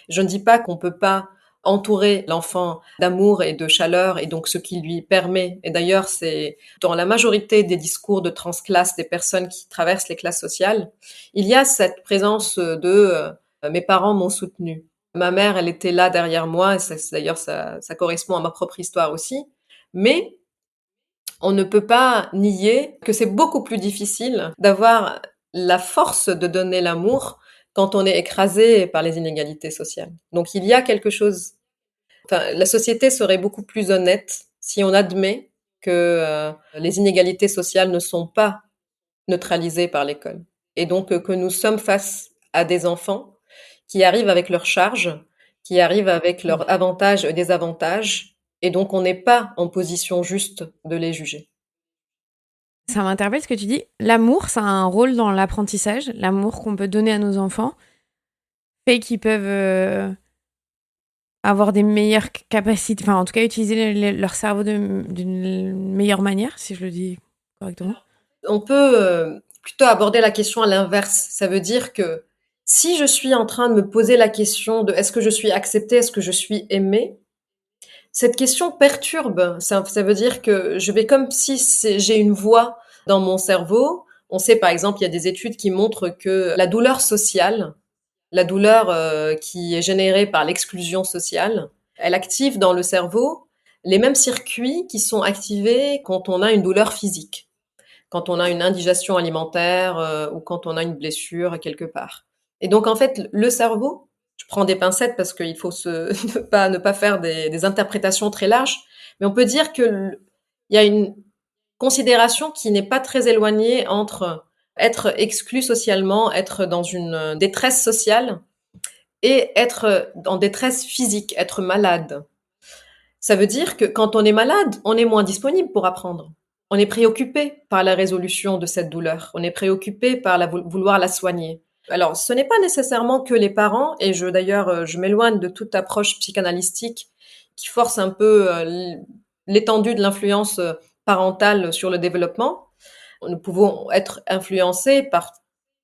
Je ne dis pas qu'on peut pas entourer l'enfant d'amour et de chaleur et donc ce qui lui permet, et d'ailleurs c'est dans la majorité des discours de transclasse des personnes qui traversent les classes sociales, il y a cette présence de mes parents m'ont soutenu. Ma mère, elle était là derrière moi, et d'ailleurs ça correspond à ma propre histoire aussi, mais on ne peut pas nier que c'est beaucoup plus difficile d'avoir la force de donner l'amour quand on est écrasé par les inégalités sociales. Donc il y a quelque chose, enfin, la société serait beaucoup plus honnête si on admet que les inégalités sociales ne sont pas neutralisées par l'école. Et donc que nous sommes face à des enfants qui arrivent avec leurs charges, qui arrivent avec leurs avantages et désavantages, et donc on n'est pas en position juste de les juger. Ça m'interpelle ce que tu dis. L'amour, ça a un rôle dans l'apprentissage. L'amour qu'on peut donner à nos enfants fait qu'ils peuvent avoir des meilleures capacités, enfin en tout cas utiliser leur cerveau d'une meilleure manière, si je le dis correctement. On peut plutôt aborder la question à l'inverse. Ça veut dire que si je suis en train de me poser la question de est-ce que je suis acceptée, est-ce que je suis aimée, cette question perturbe. Ça veut dire que je vais comme si j'ai une voix dans mon cerveau. On sait par exemple, il y a des études qui montrent que la douleur sociale, la douleur qui est générée par l'exclusion sociale, elle active dans le cerveau les mêmes circuits qui sont activés quand on a une douleur physique, quand on a une indigestion alimentaire ou quand on a une blessure quelque part. Et donc en fait, le cerveau, je prends des pincettes parce qu'il faut ne pas faire des interprétations très larges, mais on peut dire que il y a une considération qui n'est pas très éloignée entre être exclu socialement, être dans une détresse sociale et être en détresse physique, être malade. Ça veut dire que quand on est malade, on est moins disponible pour apprendre. On est préoccupé par la résolution de cette douleur. On est préoccupé par vouloir la soigner. Alors, ce n'est pas nécessairement que les parents, et d'ailleurs, je m'éloigne de toute approche psychanalystique qui force un peu l'étendue de l'influence parentale sur le développement. Nous pouvons être influencés par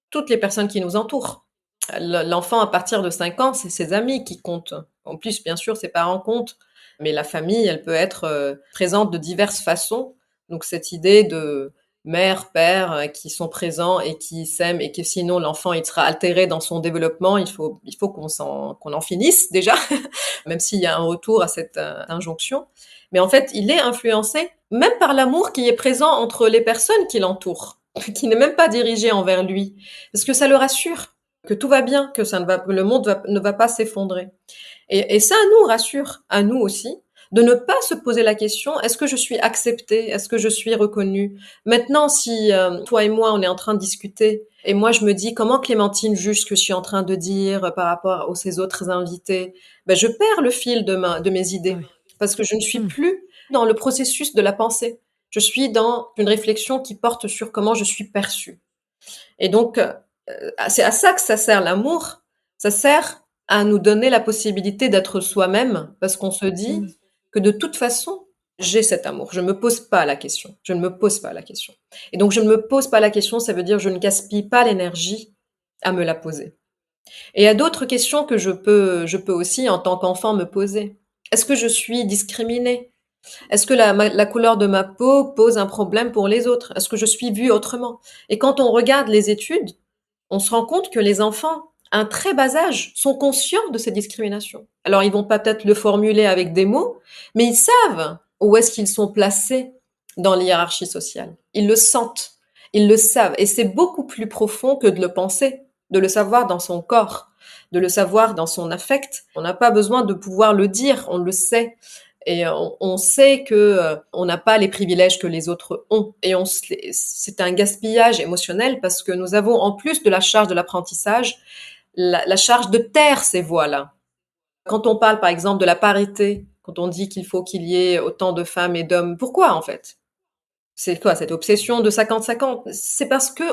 toutes les personnes qui nous entourent. L'enfant, à partir de 5 ans, c'est ses amis qui comptent. En plus, bien sûr, ses parents comptent, mais la famille, elle peut être présente de diverses façons. Donc cette idée de mère, père qui sont présents et qui s'aiment et que sinon l'enfant il sera altéré dans son développement, il faut qu'on en finisse déjà, même s'il y a un retour à cette injonction. Mais en fait, il est influencé même par l'amour qui est présent entre les personnes qui l'entourent, qui n'est même pas dirigé envers lui, parce que ça le rassure que tout va bien, que le monde ne va pas s'effondrer. Et ça nous rassure, à nous aussi, de ne pas se poser la question, est-ce que je suis acceptée? Est-ce que je suis reconnue? Maintenant, si toi et moi, on est en train de discuter, et moi je me dis, comment Clémentine juge ce que je suis en train de dire par rapport aux ces autres invités? Ben, je perds le fil de mes idées, parce que je ne suis plus dans le processus de la pensée. Je suis dans une réflexion qui porte sur comment je suis perçue. Et donc, c'est à ça que ça sert l'amour. Ça sert à nous donner la possibilité d'être soi-même, parce qu'on se dit Mm. que de toute façon, j'ai cet amour. Je ne me pose pas la question. Je ne me pose pas la question. Et donc, je ne me pose pas la question, ça veut dire je ne gaspille pas l'énergie à me la poser. Et il y a d'autres questions que je peux aussi, en tant qu'enfant, me poser. Est-ce que je suis discriminée? Est-ce que la couleur de ma peau pose un problème pour les autres? Est-ce que je suis vue autrement? Et quand on regarde les études, on se rend compte que les enfants, à un très bas âge, sont conscients de ces discriminations. Alors, ils vont pas peut-être le formuler avec des mots, mais ils savent où est-ce qu'ils sont placés dans l'hiérarchie sociale. Ils le sentent, ils le savent, et c'est beaucoup plus profond que de le penser, de le savoir dans son corps, de le savoir dans son affect. On n'a pas besoin de pouvoir le dire, on le sait. Et on sait que on n'a pas les privilèges que les autres ont. Et c'est un gaspillage émotionnel parce que nous avons, en plus de la charge de l'apprentissage, la charge de taire ces voix-là. Quand on parle, par exemple, de la parité, quand on dit qu'il faut qu'il y ait autant de femmes et d'hommes, pourquoi en fait? C'est quoi cette obsession de 50-50? C'est parce que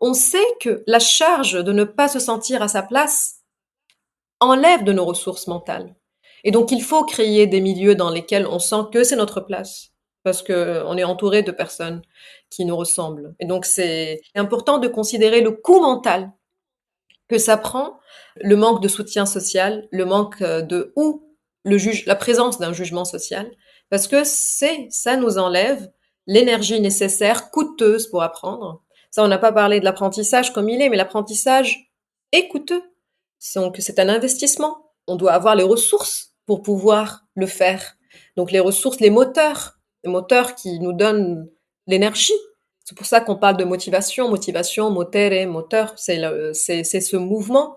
on sait que la charge de ne pas se sentir à sa place enlève de nos ressources mentales. Et donc, il faut créer des milieux dans lesquels on sent que c'est notre place, parce que on est entouré de personnes qui nous ressemblent. Et donc, c'est important de considérer le coût mental que ça prend, le manque de soutien social, le manque ou la présence d'un jugement social, parce que ça nous enlève l'énergie nécessaire, coûteuse pour apprendre. Ça, on n'a pas parlé de l'apprentissage comme il est, mais l'apprentissage est coûteux. Donc, c'est un investissement. On doit avoir les ressources pour pouvoir le faire. Donc, les ressources, les moteurs qui nous donnent l'énergie. C'est pour ça qu'on parle de motivation, motivation, motere, moteur, c'est ce mouvement.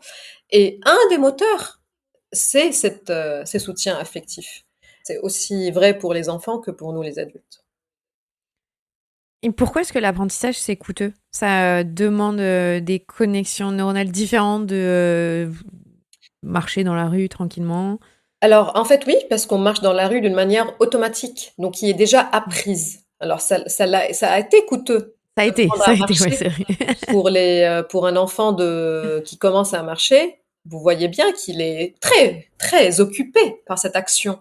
Et un des moteurs, c'est ces soutiens affectifs. C'est aussi vrai pour les enfants que pour nous les adultes. Et pourquoi est-ce que l'apprentissage, c'est coûteux? Ça demande des connexions neuronales différentes de marcher dans la rue tranquillement. Alors, en fait, oui, parce qu'on marche dans la rue d'une manière automatique, donc qui est déjà apprise. Alors, ça a été coûteux d'apprendre Ça à a été, ouais, marcher. c'est vrai. Pour un enfant qui commence à marcher, vous voyez bien qu'il est très, très occupé par cette action.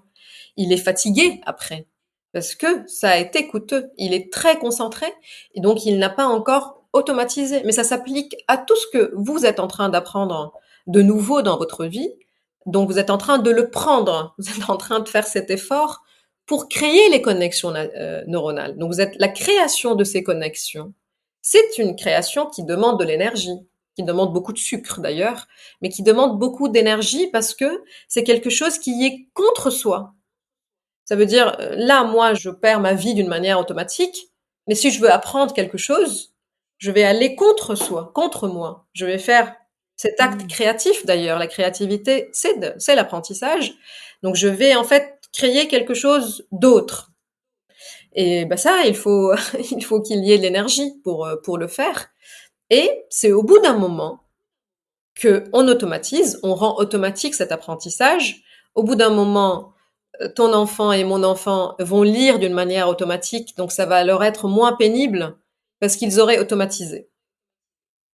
Il est fatigué après, parce que ça a été coûteux. Il est très concentré, et donc il n'a pas encore automatisé. Mais ça s'applique à tout ce que vous êtes en train d'apprendre de nouveau dans votre vie. Donc vous êtes en train de le prendre. Vous êtes en train de faire cet effort pour créer les connexions neuronales. Donc vous êtes la création de ces connexions. C'est une création qui demande de l'énergie, qui demande beaucoup de sucre d'ailleurs, mais qui demande beaucoup d'énergie parce que c'est quelque chose qui est contre soi. Ça veut dire, là, moi, je perds ma vie d'une manière automatique, mais si je veux apprendre quelque chose, je vais aller contre soi, contre moi. Je vais faire cet acte Mm. créatif d'ailleurs. La créativité, c'est l'apprentissage. Donc je vais en fait créer quelque chose d'autre. Et ben ça, il faut, il faut qu'il y ait l'énergie pour le faire. Et c'est au bout d'un moment que on automatise, on rend automatique cet apprentissage. Au bout d'un moment, ton enfant et mon enfant vont lire d'une manière automatique, donc ça va leur être moins pénible parce qu'ils auraient automatisé.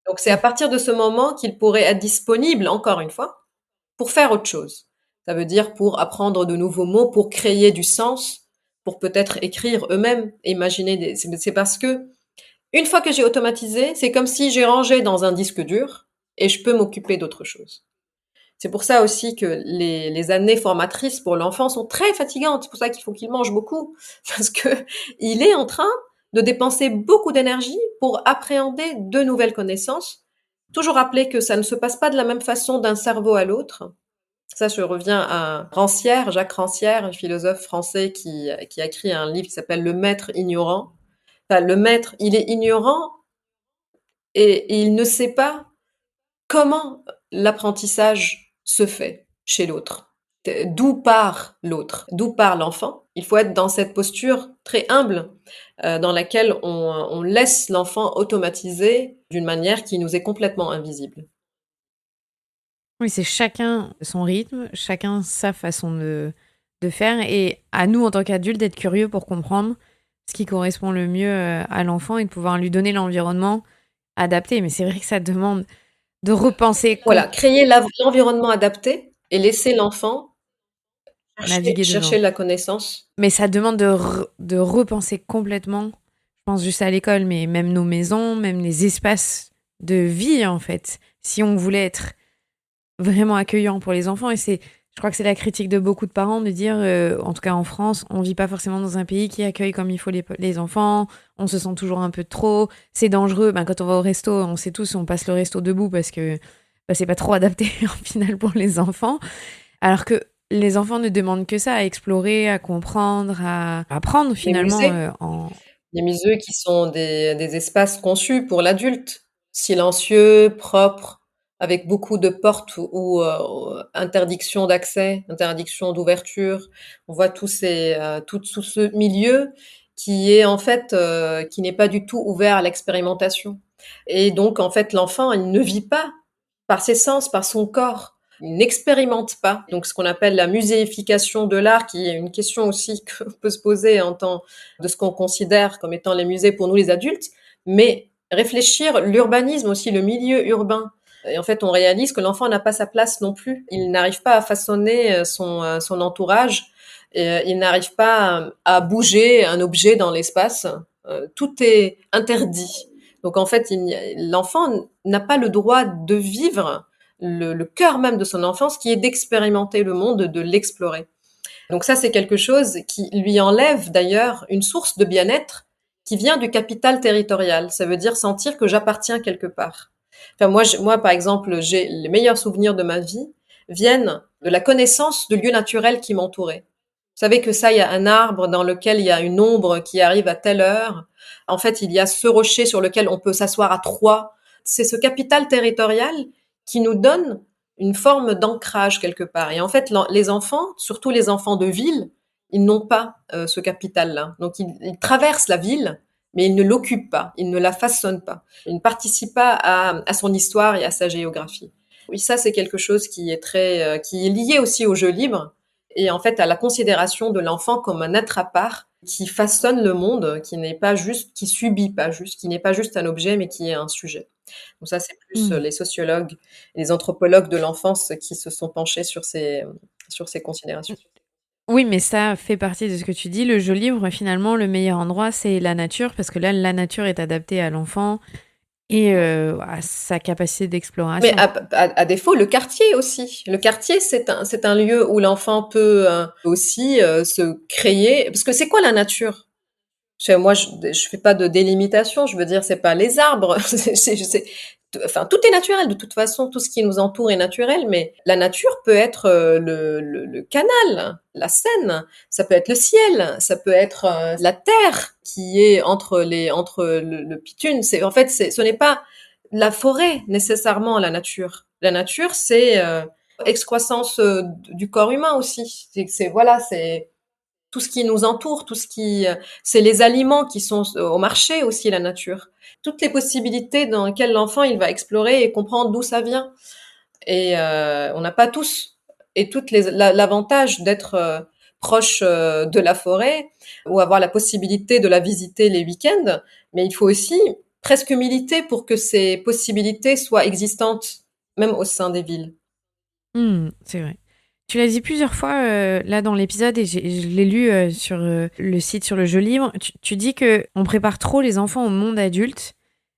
Donc c'est à partir de ce moment qu'ils pourraient être disponibles, encore une fois, pour faire autre chose. Ça veut dire pour apprendre de nouveaux mots, pour créer du sens, pour peut-être écrire eux-mêmes, imaginer c'est parce que une fois que j'ai automatisé, c'est comme si j'ai rangé dans un disque dur et je peux m'occuper d'autre chose. C'est pour ça aussi que les années formatrices pour l'enfant sont très fatigantes. C'est pour ça qu'il faut qu'il mange beaucoup. Parce que il est en train de dépenser beaucoup d'énergie pour appréhender de nouvelles connaissances. Toujours rappeler que ça ne se passe pas de la même façon d'un cerveau à l'autre. Ça, je reviens à Rancière, Jacques Rancière, un philosophe français qui a écrit un livre qui s'appelle Le Maître ignorant. Enfin, le maître, il est ignorant et il ne sait pas comment l'apprentissage se fait chez l'autre. D'où part l'autre? D'où part l'enfant? Il faut être dans cette posture très humble dans laquelle on laisse l'enfant automatiser d'une manière qui nous est complètement invisible. Oui, c'est chacun son rythme, chacun sa façon de faire. Et à nous, en tant qu'adultes, d'être curieux pour comprendre ce qui correspond le mieux à l'enfant et de pouvoir lui donner l'environnement adapté, mais c'est vrai que ça demande de repenser Voilà, créer l'environnement adapté et laisser l'enfant naviguer chercher dedans. la connaissance. Mais ça demande de repenser complètement, je pense juste à l'école, mais même nos maisons, même les espaces de vie, en fait. Si on voulait être vraiment accueillant pour les enfants, et je crois que c'est la critique de beaucoup de parents de dire, en tout cas en France, on vit pas forcément dans un pays qui accueille comme il faut les enfants, on se sent toujours un peu trop, c'est dangereux. Ben, quand on va au resto, on sait tous, on passe le resto debout parce que c'est pas trop adapté en final pour les enfants. Alors que les enfants ne demandent que ça, à explorer, à comprendre, à apprendre Les finalement musées, en... les musées qui sont des espaces conçus pour l'adulte, silencieux, propres, avec beaucoup de portes ou interdiction d'accès, interdiction d'ouverture. On voit tout ce milieu qui est en fait qui n'est pas du tout ouvert à l'expérimentation. Et donc en fait l'enfant il ne vit pas par ses sens, par son corps. Il n'expérimente pas. Donc, ce qu'on appelle la muséification de l'art, qui est une question aussi qu'on peut se poser en tant de ce qu'on considère comme étant les musées pour nous les adultes, mais réfléchir l'urbanisme aussi, le milieu urbain. Et en fait, on réalise que l'enfant n'a pas sa place non plus. Il n'arrive pas à façonner son entourage. Et il n'arrive pas à bouger un objet dans l'espace. Tout est interdit. Donc en fait, l'enfant n'a pas le droit de vivre le cœur même de son enfance, qui est d'expérimenter le monde, de l'explorer. Donc ça, c'est quelque chose qui lui enlève d'ailleurs une source de bien-être qui vient du capital territorial. Ça veut dire sentir que j'appartiens quelque part. Enfin, moi, par exemple, j'ai les meilleurs souvenirs de ma vie viennent de la connaissance de lieux naturels qui m'entouraient. Vous savez que ça, il y a un arbre dans lequel il y a une ombre qui arrive à telle heure. En fait, il y a ce rocher sur lequel on peut s'asseoir à trois. C'est ce capital territorial qui nous donne une forme d'ancrage quelque part. Et en fait, les enfants, surtout les enfants de ville, ils n'ont pas ce capital-là. Donc, ils traversent la ville, mais ils ne l'occupent pas, ils ne la façonnent pas. Ils ne participent pas à son histoire et à sa géographie. Oui, ça, c'est quelque chose qui est qui est lié aussi au jeu libre et en fait à la considération de l'enfant comme un être à part qui façonne le monde, qui n'est pas juste, qui subit pas juste, qui n'est pas juste un objet, mais qui est un sujet. Donc ça, c'est plus Hmm. les sociologues et les anthropologues de l'enfance qui se sont penchés sur ces considérations. Oui, mais ça fait partie de ce que tu dis. Le jeu libre, finalement, le meilleur endroit, c'est la nature, parce que là, la nature est adaptée à l'enfant et à sa capacité Mais d'exploration. à défaut, le quartier aussi. Le quartier, c'est un lieu où l'enfant peut aussi se créer. Parce que c'est quoi la nature? Moi, je fais pas de délimitation. Je veux dire, c'est pas les arbres. Enfin, tout est naturel de toute façon. Tout ce qui nous entoure est naturel. Mais la nature peut être le canal, la Seine. Ça peut être le ciel. Ça peut être la terre qui est entre le bitume. C'est en fait, ce n'est pas la forêt nécessairement la nature. La nature, c'est excroissance du corps humain aussi. Voilà, c'est tout ce qui nous entoure, c'est les aliments qui sont au marché aussi, la nature. Toutes les possibilités dans lesquelles l'enfant il va explorer et comprendre d'où ça vient. Et on n'a pas tous et l'avantage d'être proche de la forêt ou avoir la possibilité de la visiter les week-ends, mais il faut aussi presque militer pour que ces possibilités soient existantes, même au sein des villes. C'est vrai. Tu l'as dit plusieurs fois là dans l'épisode et je l'ai lu sur le site sur le jeu libre. Tu dis que on prépare trop les enfants au monde adulte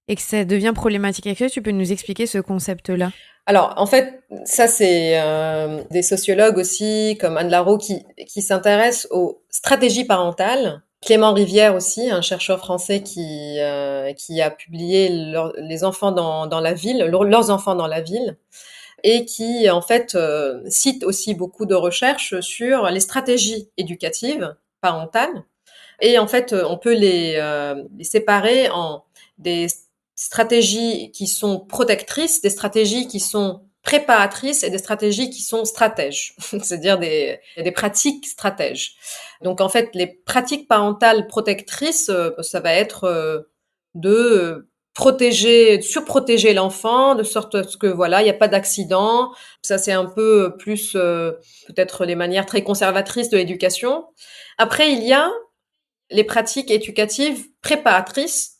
et que ça devient problématique. Est-ce que tu peux nous expliquer ce concept-là? Alors, en fait, ça, c'est des sociologues aussi, comme Anne Larot, qui s'intéressent aux stratégies parentales. Clément Rivière aussi, un chercheur français qui a publié les enfants dans la ville, leurs enfants dans la ville, et qui, en fait, cite aussi beaucoup de recherches sur les stratégies éducatives parentales. Et en fait, on peut les séparer en des stratégies qui sont protectrices, des stratégies qui sont préparatrices et des stratégies qui sont stratèges, c'est-à-dire des pratiques stratèges. Donc en fait, les pratiques parentales protectrices, ça va être de protéger, surprotéger l'enfant, de sorte à ce que voilà, il n'y a pas d'accident. Ça c'est un peu plus peut-être les manières très conservatrices de l'éducation. Après, il y a les pratiques éducatives préparatrices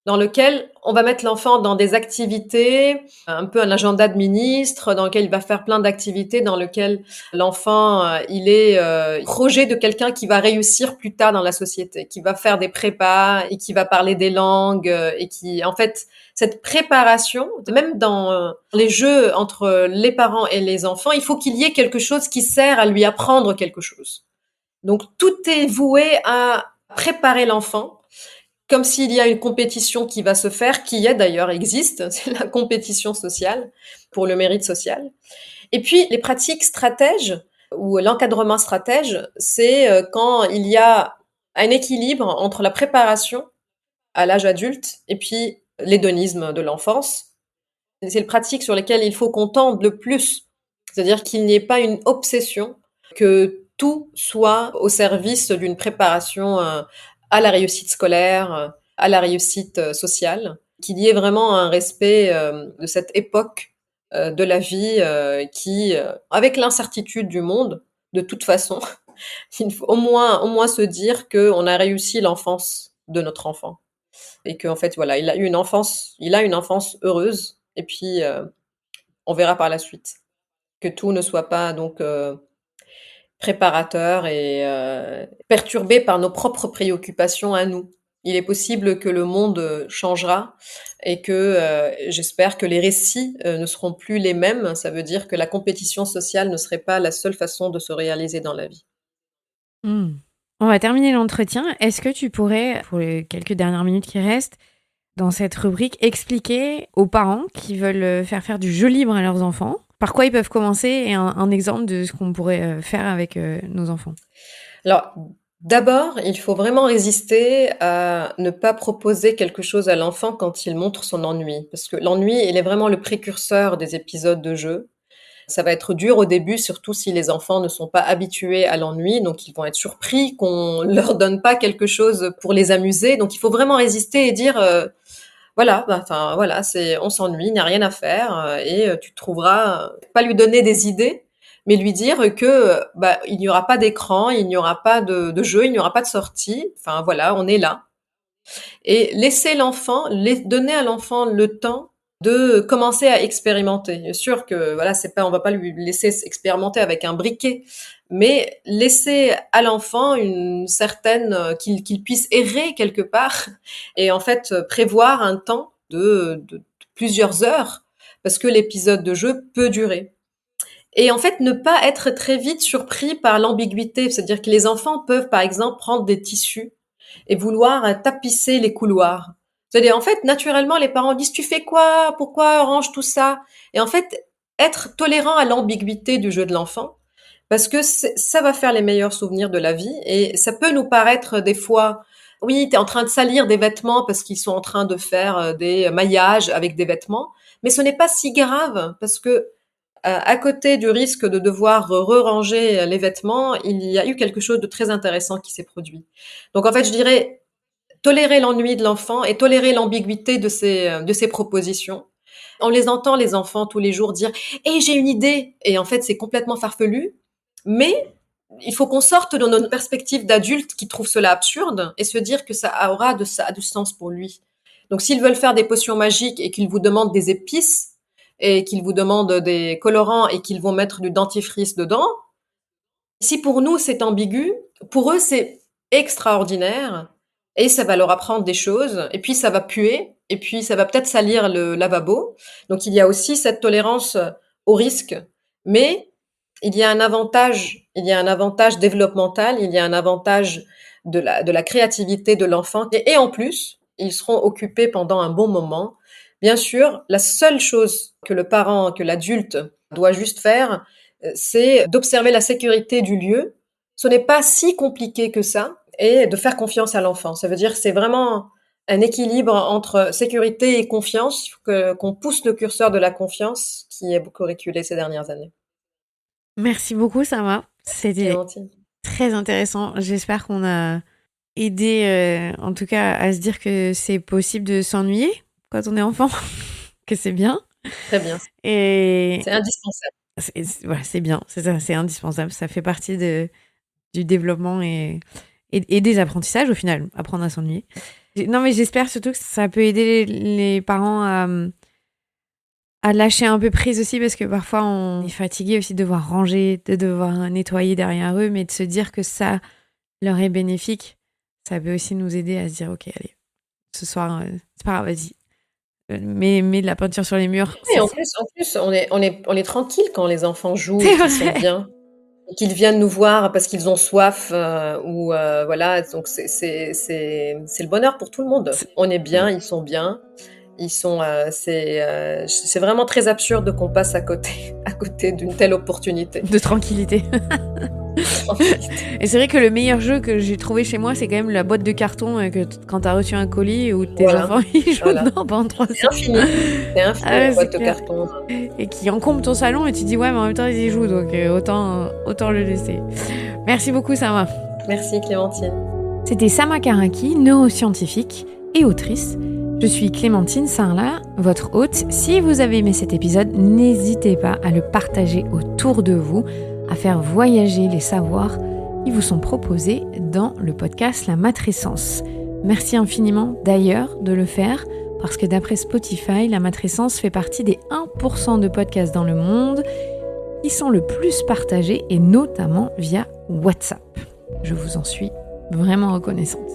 dans lequel on va mettre l'enfant dans des activités, un peu un agenda de ministre, dans lequel il va faire plein d'activités, dans lequel l'enfant, il est projet de quelqu'un qui va réussir plus tard dans la société, qui va faire des prépas et qui va parler des langues et qui, en fait, cette préparation, même dans les jeux entre les parents et les enfants, il faut qu'il y ait quelque chose qui sert à lui apprendre quelque chose. Donc tout est voué à préparer l'enfant comme s'il y a une compétition qui va se faire, qui est d'ailleurs existe, c'est la compétition sociale pour le mérite social. Et puis les pratiques stratèges ou l'encadrement stratège, c'est quand il y a un équilibre entre la préparation à l'âge adulte et puis l'hédonisme de l'enfance. C'est les pratiques sur lesquelles il faut qu'on tende le plus, c'est-à-dire qu'il n'y ait pas une obsession, que tout soit au service d'une préparation à la réussite scolaire, à la réussite sociale, qu'il y ait vraiment un respect de cette époque de la vie qui, avec l'incertitude du monde, de toute façon, il faut au moins se dire qu'on a réussi l'enfance de notre enfant et qu'en fait, voilà, il a une enfance heureuse et puis on verra par la suite que tout ne soit pas donc préparateur et perturbé par nos propres préoccupations à nous. Il est possible que le monde changera et que j'espère que les récits ne seront plus les mêmes. Ça veut dire que la compétition sociale ne serait pas la seule façon de se réaliser dans la vie. Hmm. On va terminer l'entretien. Est-ce que tu pourrais, pour les quelques dernières minutes qui restent, dans cette rubrique, expliquer aux parents qui veulent faire du jeu libre à leurs enfants par quoi ils peuvent commencer et un exemple de ce qu'on pourrait faire avec nos enfants? Alors, d'abord, il faut vraiment résister à ne pas proposer quelque chose à l'enfant quand il montre son ennui, parce que l'ennui, il est vraiment le précurseur des épisodes de jeu. Ça va être dur au début, surtout si les enfants ne sont pas habitués à l'ennui, donc ils vont être surpris qu'on leur donne pas quelque chose pour les amuser. Donc il faut vraiment résister et dire voilà, enfin voilà, c'est on s'ennuie, il n'y a rien à faire et tu trouveras pas lui donner des idées, mais lui dire que bah il n'y aura pas d'écran, il n'y aura pas de jeu, il n'y aura pas de sortie. Enfin voilà, on est là et laisser l'enfant, donner à l'enfant le temps de commencer à expérimenter. Bien sûr que voilà, c'est pas, on va pas lui laisser expérimenter avec un briquet, mais laisser à l'enfant une certaine qu'il puisse errer quelque part et en fait prévoir un temps de plusieurs heures parce que l'épisode de jeu peut durer. Et en fait, ne pas être très vite surpris par l'ambiguïté, c'est-à-dire que les enfants peuvent, par exemple, prendre des tissus et vouloir tapisser les couloirs. C'est-à-dire, en fait, naturellement, les parents disent, tu fais quoi? Pourquoi range tout ça? Et en fait, être tolérant à l'ambiguïté du jeu de l'enfant, parce que ça va faire les meilleurs souvenirs de la vie, et ça peut nous paraître des fois, oui, tu es en train de salir des vêtements parce qu'ils sont en train de faire des maillages avec des vêtements, mais ce n'est pas si grave, parce que à côté du risque de devoir re-ranger les vêtements, il y a eu quelque chose de très intéressant qui s'est produit. Donc en fait, je dirais tolérer l'ennui de l'enfant et tolérer l'ambiguïté de ses propositions. On les entend, les enfants, tous les jours dire «Eh, j'ai une idée!» Et en fait, c'est complètement farfelu. Mais il faut qu'on sorte de notre perspective d'adulte qui trouve cela absurde et se dire que ça aura ça a du sens pour lui. Donc s'ils veulent faire des potions magiques et qu'ils vous demandent des épices et qu'ils vous demandent des colorants et qu'ils vont mettre du dentifrice dedans, si pour nous c'est ambigu, pour eux c'est extraordinaire et ça va leur apprendre des choses et puis ça va puer et puis ça va peut-être salir le lavabo. Donc il y a aussi cette tolérance au risque, mais il y a un avantage développemental, il y a un avantage de la créativité de l'enfant et en plus, ils seront occupés pendant un bon moment. Bien sûr, la seule chose que le parent, que l'adulte doit juste faire, c'est d'observer la sécurité du lieu. Ce n'est pas si compliqué que ça et de faire confiance à l'enfant. Ça veut dire que c'est vraiment un équilibre entre sécurité et confiance, qu'on pousse le curseur de la confiance qui est beaucoup reculé ces dernières années. Merci beaucoup, Sama. C'est C'était gentil. très intéressant. J'espère qu'on a aidé, en tout cas, à se dire que c'est possible de s'ennuyer quand on est enfant, que c'est bien. Très bien. Et C'est indispensable. voilà, c'est bien, c'est ça, c'est indispensable. Ça fait partie du développement et des apprentissages, au final, apprendre à s'ennuyer. Non, mais j'espère surtout que ça peut aider les parents à lâcher un peu prise aussi, parce que parfois on est fatigué aussi de devoir ranger, de devoir nettoyer derrière eux, mais de se dire que ça leur est bénéfique, ça peut aussi nous aider à se dire ok, allez, ce soir, c'est pas grave, vas-y, mets de la peinture sur les murs. Et en plus, on est tranquille quand les enfants jouent et C'est qu'ils sont vrai. bien. Et qu'ils viennent nous voir parce qu'ils ont soif, ou voilà, donc c'est le bonheur pour tout le monde. C'est- On est bien, ils sont bien, ils sont, c'est vraiment très absurde qu'on passe à côté à côté d'une telle opportunité. De tranquillité. Et c'est vrai que le meilleur jeu que j'ai trouvé chez moi, c'est quand même la boîte de carton quand t'as reçu un colis où tes Voilà, enfants ils jouent voilà. dedans pendant 3 C'est heures. infini, c'est infini Ah ouais, la c'est boîte de clair. carton. Et qui encombre ton salon et tu te dis ouais, mais en même temps ils y jouent, donc autant le laisser. Merci beaucoup Sama. Merci Clémentine. C'était Sama Karaki, neuroscientifique et autrice. Je suis Clémentine Sarlat, votre hôte. Si vous avez aimé cet épisode, n'hésitez pas à le partager autour de vous, à faire voyager les savoirs qui vous sont proposés dans le podcast La Matrescence. Merci infiniment d'ailleurs de le faire, parce que d'après Spotify, La Matrescence fait partie des 1% de podcasts dans le monde qui sont le plus partagés, et notamment via WhatsApp. Je vous en suis vraiment reconnaissante.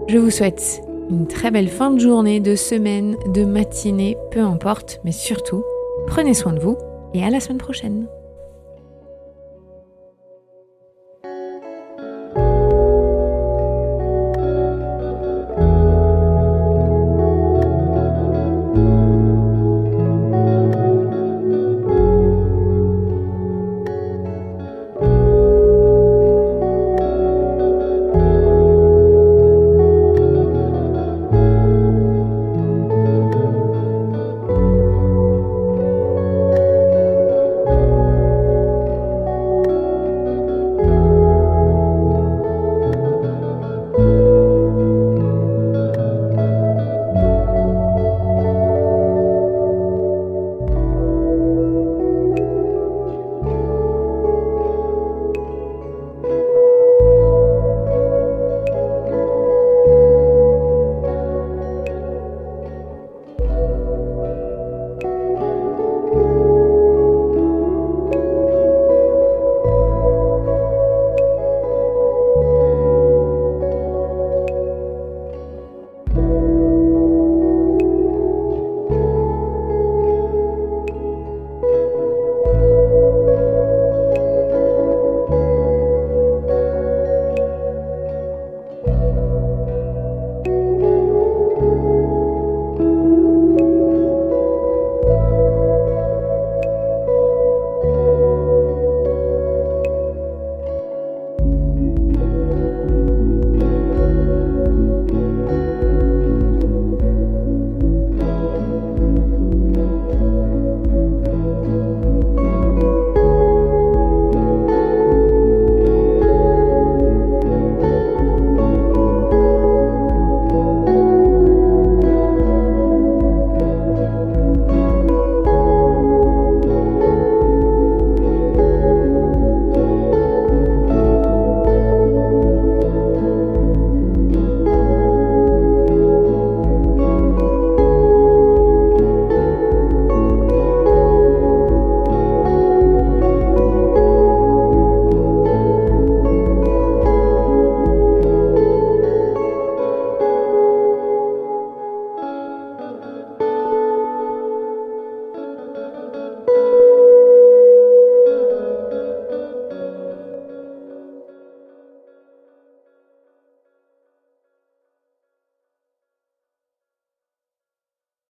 Je vous souhaite une très belle fin de journée, de semaine, de matinée, peu importe, mais surtout, prenez soin de vous et à la semaine prochaine.